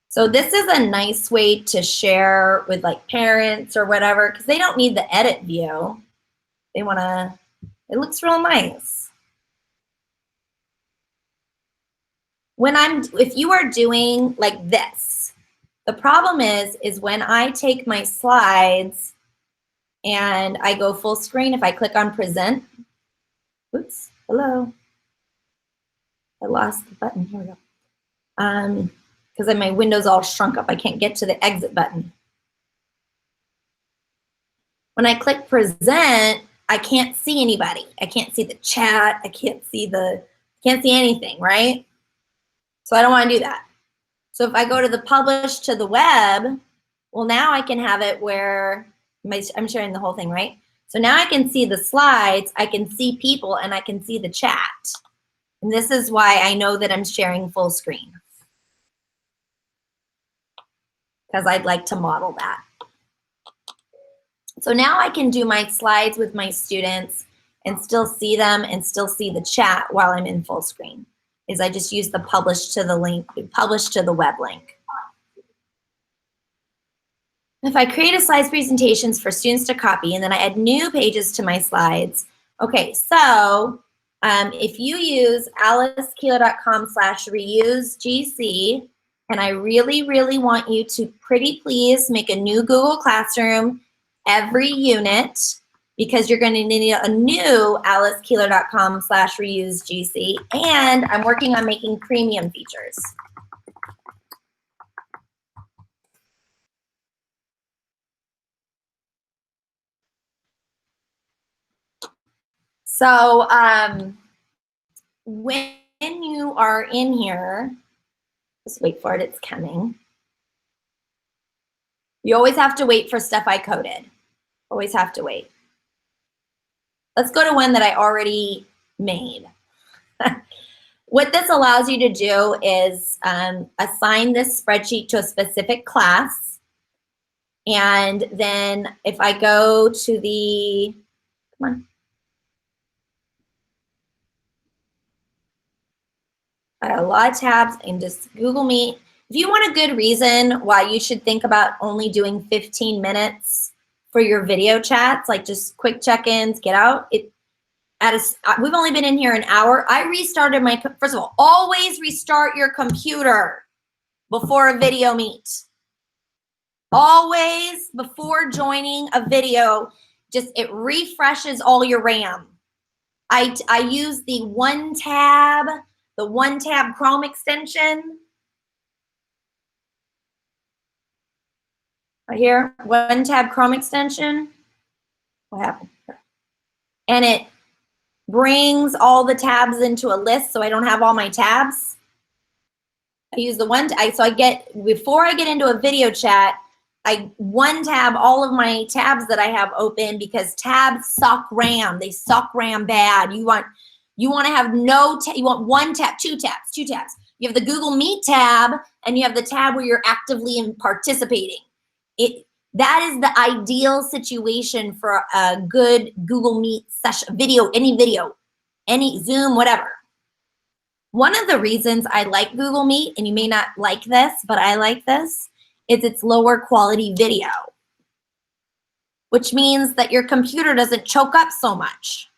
Speaker 1: So this is a nice way to share with like parents or whatever, because they don't need the edit view. They wanna, it looks real nice. If you are doing like this, the problem is when I take my slides and I go full screen, if I click on present, oops, hello. I lost the button, here we go. Because my window's all shrunk up, I can't get to the exit button. When I click present, I can't see anybody. I can't see the chat, I can't see anything, right? So I don't want to do that. So if I go to the publish to the web, well, now I can have it where I'm sharing the whole thing, right? So now I can see the slides, I can see people, and I can see the chat. And this is why I know that I'm sharing full screen, because I'd like to model that. So now I can do my slides with my students and still see them and still see the chat while I'm in full screen. Is I just use the publish to the link, publish to the web link. If I create a slides presentations for students to copy and then I add new pages to my slides. Okay, so if you use alicekeeler.com/reusegc, and I really, really want you to pretty please make a new Google Classroom every unit, because you're going to need a new alicekeeler.com/reusegc, and I'm working on making premium features. So when you are in here, just wait for it, it's coming. You always have to wait for stuff I coded. Always have to wait. Let's go to one that I already made. What this allows you to do is assign this spreadsheet to a specific class. And then if I go to the, come on. I got a lot of tabs and just Google Meet. If you want a good reason why you should think about only doing 15 minutes for your video chats, like just quick check-ins, get out. we've only been in here an hour. I restarted first of all, always restart your computer before a video meet. Always before joining a video, it refreshes all your RAM. I use the one tab Chrome extension. Right here, one tab Chrome extension. What happened? And it brings all the tabs into a list so I don't have all my tabs. I use the before I get into a video chat, I one tab all of my tabs that I have open because tabs suck RAM. They suck RAM bad. You want to have you want one tab, two tabs. You have the Google Meet tab and you have the tab where you're actively participating. That is the ideal situation for a good Google Meet session, any Zoom, whatever. One of the reasons I like Google Meet, and you may not like this, but I like this, is its lower quality video, which means that your computer doesn't choke up so much.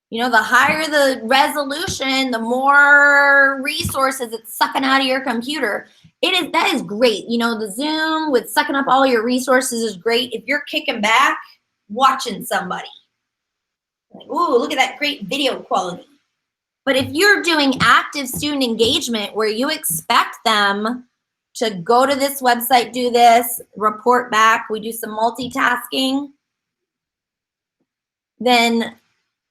Speaker 1: You know, the higher the resolution, the more resources it's sucking out of your computer. That is great. You know, the Zoom with sucking up all your resources is great if you're kicking back watching somebody. Like, ooh, look at that great video quality. But if you're doing active student engagement where you expect them to go to this website, do this, report back, we do some multitasking, then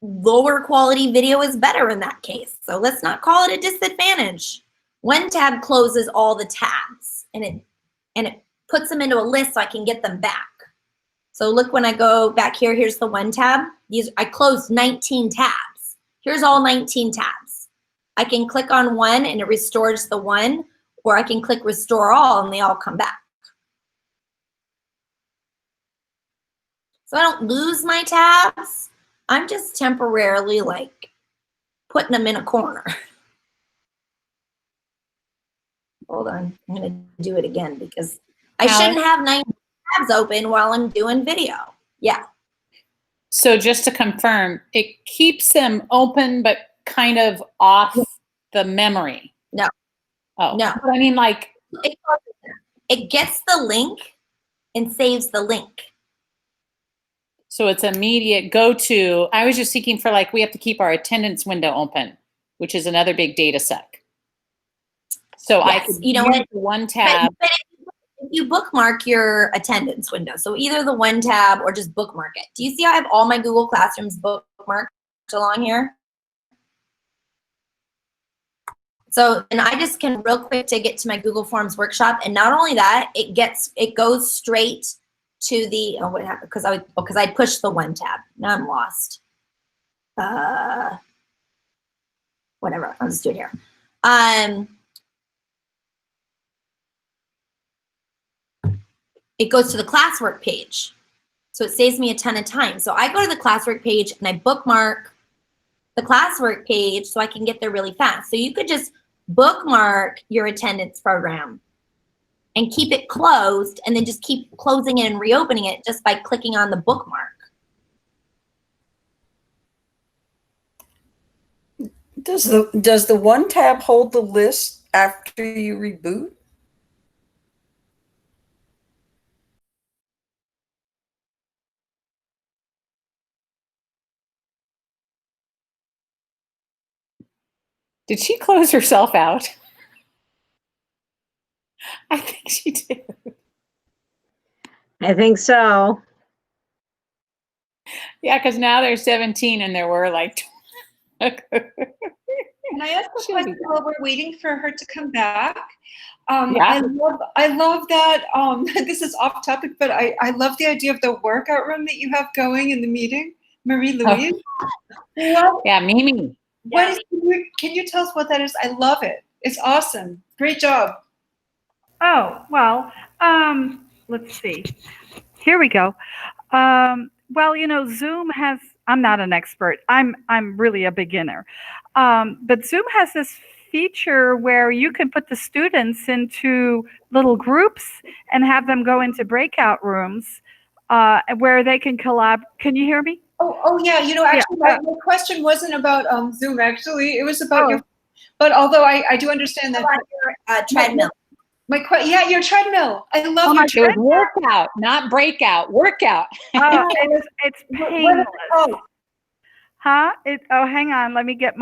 Speaker 1: lower quality video is better in that case. So let's not call it a disadvantage. One tab closes all the tabs and it puts them into a list so I can get them back. So look, when I go back here, here's the one tab. I closed 19 tabs. Here's all 19 tabs. I can click on one and it restores the one, or I can click restore all and they all come back. So I don't lose my tabs. I'm just temporarily like putting them in a corner. Hold on, I'm gonna do it again because I shouldn't have 9 tabs open while I'm doing video. Yeah.
Speaker 6: So just to confirm, it keeps them open, but kind of off the memory.
Speaker 1: No.
Speaker 6: Oh,
Speaker 1: no.
Speaker 6: I mean, like
Speaker 1: it gets the link and saves the link.
Speaker 6: So it's immediate go to. I was just thinking for like, we have to keep our attendance window open, which is another big data suck. So yes, I could use the one tab.
Speaker 1: But if you bookmark your attendance window, so either the one tab or just bookmark it. Do you see how I have all my Google Classrooms bookmarked along here? So, and I just can real quick to get to my Google Forms workshop. And not only that, it goes straight to the, oh, what happened? Because I pushed the one tab. Now I'm lost. Whatever, I'll just do it here. It goes to the classwork page. So it saves me a ton of time. So I go to the classwork page and I bookmark the classwork page so I can get there really fast. So you could just bookmark your attendance program and keep it closed and then just keep closing it and reopening it just by clicking on the bookmark.
Speaker 3: Does the one tab hold the list after you reboot?
Speaker 6: Did she close herself out? I think she did.
Speaker 7: I think so.
Speaker 6: Yeah, because now there's 17 and there were like.
Speaker 8: Can I ask a question while we're waiting for her to come back? I love that. This is off topic, but I love the idea of the workout room that you have going in the meeting, Marie-Louise.
Speaker 6: Oh. Yeah, Mimi.
Speaker 8: Can you tell us what that is? I love it. It's awesome. Great job.
Speaker 9: Oh, well, let's see. Here we go. Well, you know, Zoom has, I'm not an expert. I'm really a beginner. But Zoom has this feature where you can put the students into little groups and have them go into breakout rooms where they can collab. Can you hear me?
Speaker 8: Oh yeah. Actually, my question wasn't about Zoom. Actually, it was about your. But although I do understand that.
Speaker 1: Your treadmill.
Speaker 8: Yeah, your treadmill. I love
Speaker 9: my
Speaker 8: your
Speaker 6: It was workout, not breakout. Workout.
Speaker 9: It's painless. Huh? Hang on. Let me get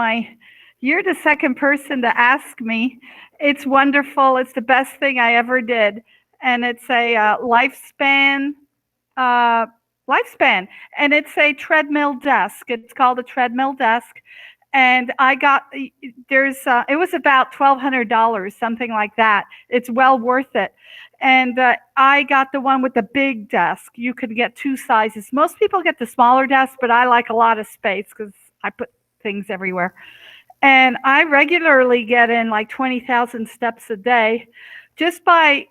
Speaker 9: you're the second person to ask me. It's wonderful. It's the best thing I ever did. And it's a lifespan, and it's a treadmill desk. It's called a treadmill desk. And I got, it was about $1,200, something like that. It's well worth it. And I got the one with the big desk. You could get two sizes. Most people get the smaller desk, but I like a lot of space because I put things everywhere. And I regularly get in like 20,000 steps a day just by,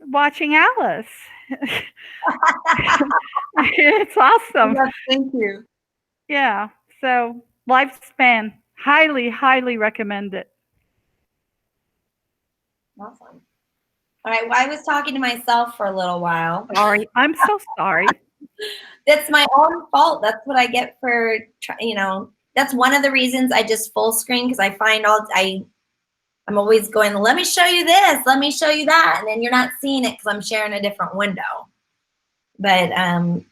Speaker 9: watching Alice. It's awesome.
Speaker 8: Thank you.
Speaker 9: Yeah. So lifespan, highly, highly recommend it.
Speaker 1: Awesome. All right. Well, I was talking to myself for a little while.
Speaker 9: Sorry. I'm so sorry.
Speaker 1: That's my own fault. That's what I get for, that's one of the reasons I just full screen, because I find I'm always going, let me show you this, let me show you that. And then you're not seeing it because I'm sharing a different window. But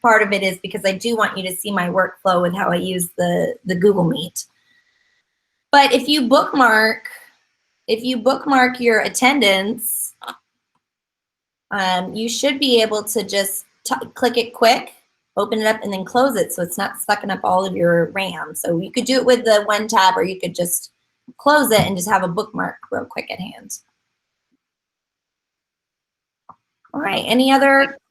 Speaker 1: part of it is because I do want you to see my workflow with how I use the Google Meet. But if you bookmark your attendance, you should be able to just click it quick, open it up, and then close it so it's not sucking up all of your RAM. So you could do it with the one tab, or you could just close it and just have a bookmark real quick at hand. All right,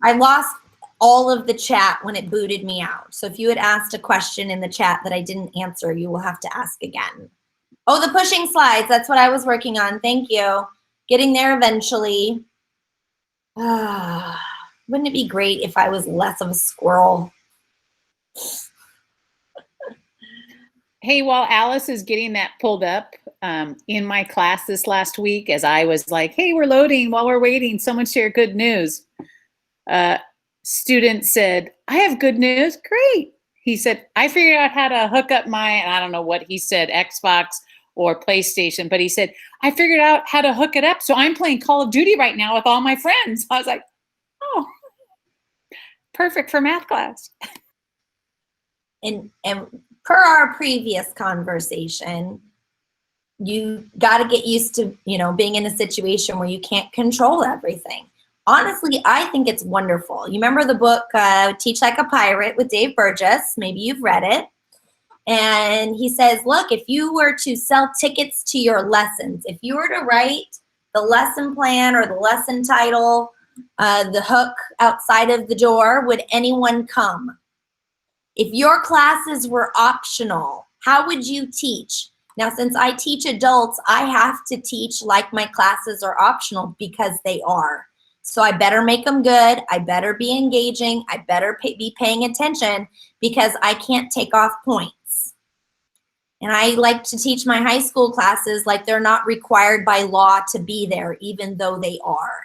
Speaker 1: I lost all of the chat when it booted me out. So if you had asked a question in the chat that I didn't answer, you will have to ask again. Oh, the pushing slides, that's what I was working on. Thank you. Getting there eventually. Wouldn't it be great if I was less of a squirrel?
Speaker 6: Hey, while Alice is getting that pulled up, in my class this last week, as I was like, hey, we're loading while we're waiting, someone shared good news. Student said, I have good news. Great. He said, I figured out how to hook up and I don't know what he said, Xbox or PlayStation, but he said, I figured out how to hook it up. So I'm playing Call of Duty right now with all my friends. I was like, oh, perfect for math class.
Speaker 1: And per our previous conversation, you got to get used to, being in a situation where you can't control everything. Honestly, I think it's wonderful. You remember the book, Teach Like a Pirate with Dave Burgess? Maybe you've read it. And he says, look, if you were to sell tickets to your lessons, if you were to write the lesson plan or the lesson title, the hook outside of the door, would anyone come? If your classes were optional, how would you teach? Now, since I teach adults, I have to teach like my classes are optional because they are. So I better make them good. I better be engaging. I better be paying attention because I can't take off points. And I like to teach my high school classes like they're not required by law to be there, even though they are.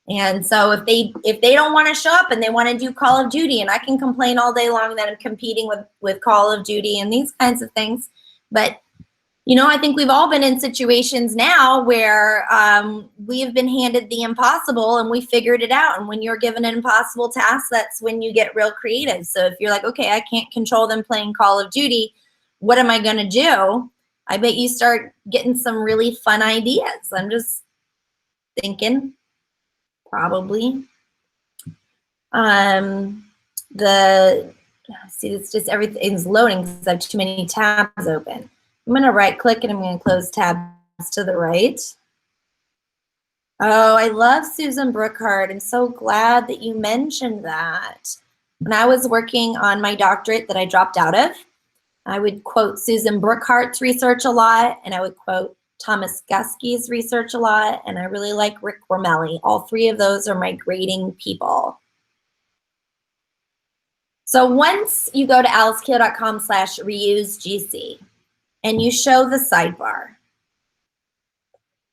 Speaker 1: And so if they don't want to show up and they want to do Call of Duty, and I can complain all day long that I'm competing with Call of Duty and these kinds of things, but I think we've all been in situations now where we have been handed the impossible and we figured it out. And when you're given an impossible task, that's when you get real creative. So if you're like, okay, I can't control them playing Call of Duty, what am I going to do? I bet you start getting some really fun ideas. I'm just thinking. Probably. See, it's just everything's loading because I have too many tabs open. I'm going to right click and I'm going to close tabs to the right. Oh, I love Susan Brookhart. I'm so glad that you mentioned that. When I was working on my doctorate that I dropped out of, I would quote Susan Brookhart's research a lot, and I would quote Thomas Guskey's research a lot, and I really like Rick Wormelli. All three of those are my grading people. So once you go to alicekeeler.com/reusegc and you show the sidebar,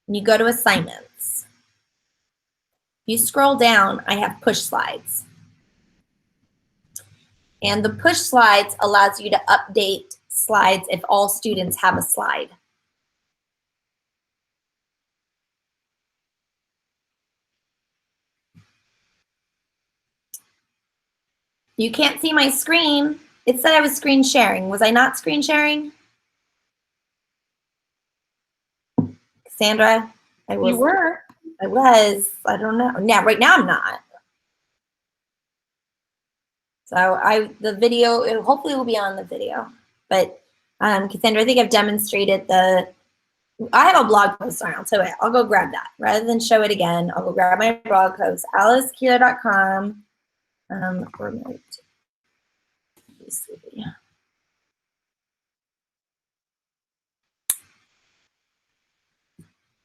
Speaker 1: and you go to assignments, you scroll down, I have push slides. And the push slides allows you to update slides if all students have a slide. You can't see my screen. It said I was screen sharing. Was I not screen sharing? Cassandra, I was.
Speaker 6: You were.
Speaker 1: I was. I don't know. Now, right now I'm not. So the video, it hopefully will be on the video. But Cassandra, I think I've demonstrated I have a blog post on it. I'll tell you what, I'll go grab that. Rather than show it again, I'll go grab my blog post, alicekeeler.com. Remote. Let me see.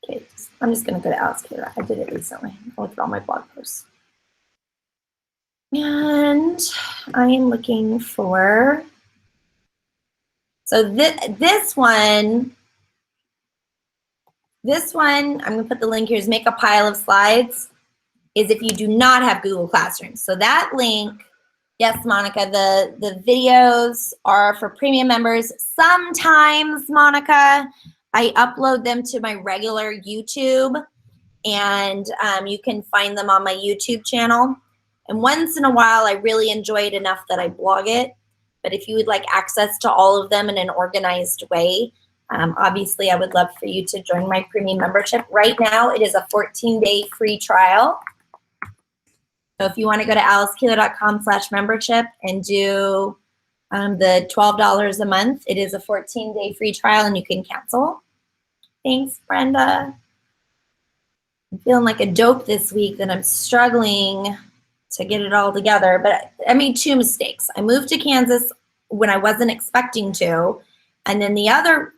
Speaker 1: Okay, I'm just going to go to Alice Keeler. I did it recently. I'll look at all my blog posts. And I am looking for, so this one, I'm going to put the link here, is make a pile of slides, is if you do not have Google Classroom. So that link, yes, Monica, the videos are for premium members. Sometimes, Monica, I upload them to my regular YouTube, and you can find them on my YouTube channel. And once in a while, I really enjoy it enough that I blog it. But if you would like access to all of them in an organized way, obviously I would love for you to join my premium membership. Right now, it is a 14-day free trial. So if you want to go to alicekeeler.com/membership and do the $12 a month, it is a 14-day free trial and you can cancel. Thanks, Brenda. I'm feeling like a dope this week that I'm struggling to get it all together, but I made 2 mistakes. I moved to Kansas when I wasn't expecting to, and then the other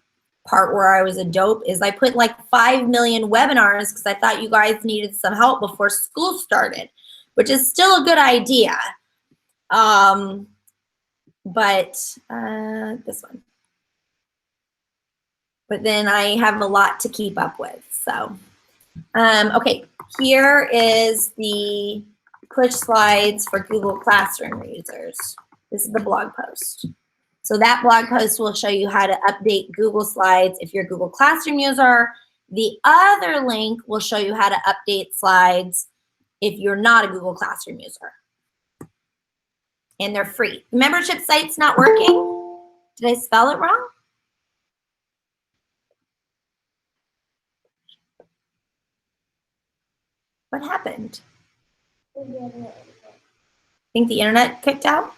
Speaker 1: part where I was a dope is I put like 5 million webinars because I thought you guys needed some help before school started, which is still a good idea. But this one. But then I have a lot to keep up with. So, okay, here is the push slides for Google Classroom users. This is the blog post. So that blog post will show you how to update Google Slides if you're a Google Classroom user. The other link will show you how to update slides if you're not a Google Classroom user. And they're free. The membership site's not working. Did I spell it wrong? What happened? Think the internet kicked out?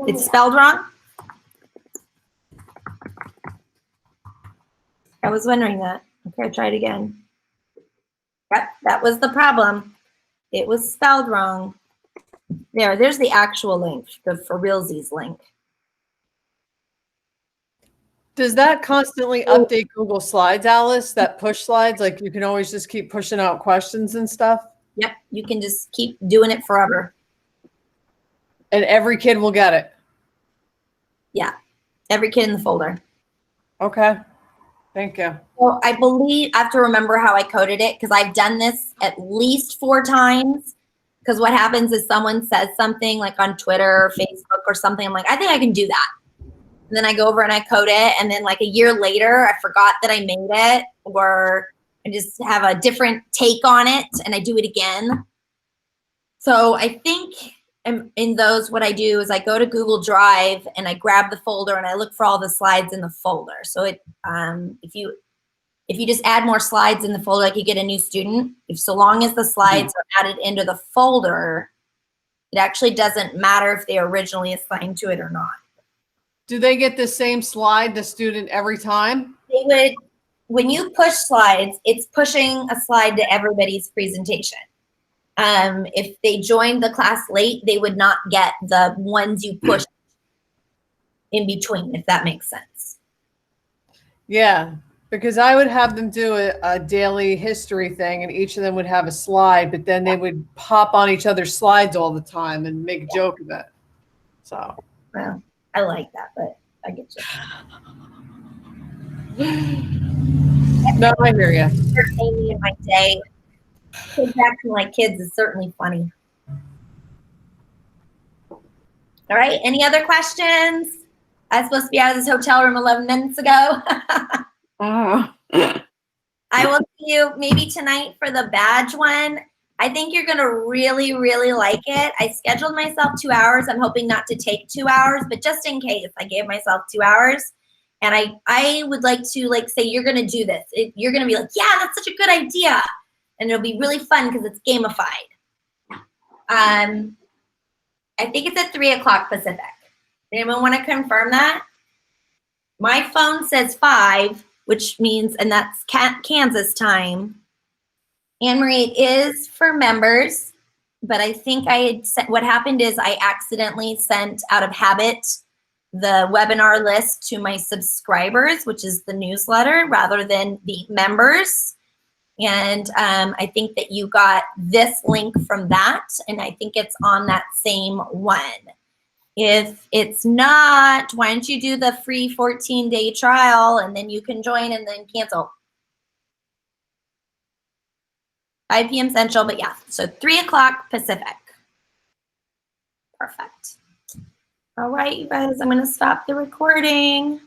Speaker 1: It's spelled wrong? I was wondering that. Okay, I'll try it again. Yep, that was the problem. It was spelled wrong. There's the actual link, the for realsies link.
Speaker 4: Does that constantly update Google Slides, Alice? That push slides, like you can always just keep pushing out questions and stuff?
Speaker 1: Yep, you can just keep doing it forever.
Speaker 4: And every kid will get it?
Speaker 1: Yeah, every kid in the folder.
Speaker 4: Okay, thank you.
Speaker 1: So I believe, I have to remember how I coded it because I've done this at least 4 times. Because what happens is someone says something like on Twitter or Facebook or something. I'm like, I think I can do that. And then I go over and I code it. And then like a year later, I forgot that I made it, or I just have a different take on it and I do it again. So I think in those, what I do is I go to Google Drive and I grab the folder and I look for all the slides in the folder. So it, if you just add more slides in the folder, like you get a new student, so long as the slides are added into the folder, it actually doesn't matter if they originally assigned to it or not.
Speaker 4: Do they get the same slide, the student, every time?
Speaker 1: They would, when you push slides, it's pushing a slide to everybody's presentation. If they joined the class late, they would not get the ones you push in between, if that makes sense.
Speaker 4: Yeah. Because I would have them do a daily history thing and each of them would have a slide, but then they would pop on each other's slides all the time and make a joke of it. So.
Speaker 1: Well, I like that, but I get you.
Speaker 4: No, I hear you.
Speaker 1: Entertain me in my day. Kids acting like kids is certainly funny. All right, any other questions? I was supposed to be out of this hotel room 11 minutes ago.
Speaker 5: Oh.
Speaker 1: I will see you maybe tonight for the badge one. I think you're gonna really, really like it. I scheduled myself 2 hours. I'm hoping not to take 2 hours, but just in case, I gave myself 2 hours. And I would like to say, you're gonna do this. You're gonna be like, yeah, that's such a good idea. And it'll be really fun because it's gamified. I think it's at 3 o'clock Pacific. Anyone want to confirm that? My phone says 5, which means, and that's Kansas time. Anne-Marie, it is for members, but I think I had sent, what happened is I accidentally sent out of habit the webinar list to my subscribers, which is the newsletter, rather than the members. And I think that you got this link from that, and I think it's on that same one. If it's not, why don't you do the free 14-day trial and then you can join and then cancel. 5 p.m. Central, but yeah, so 3 o'clock Pacific. Perfect. All right, you guys, I'm going to stop the recording.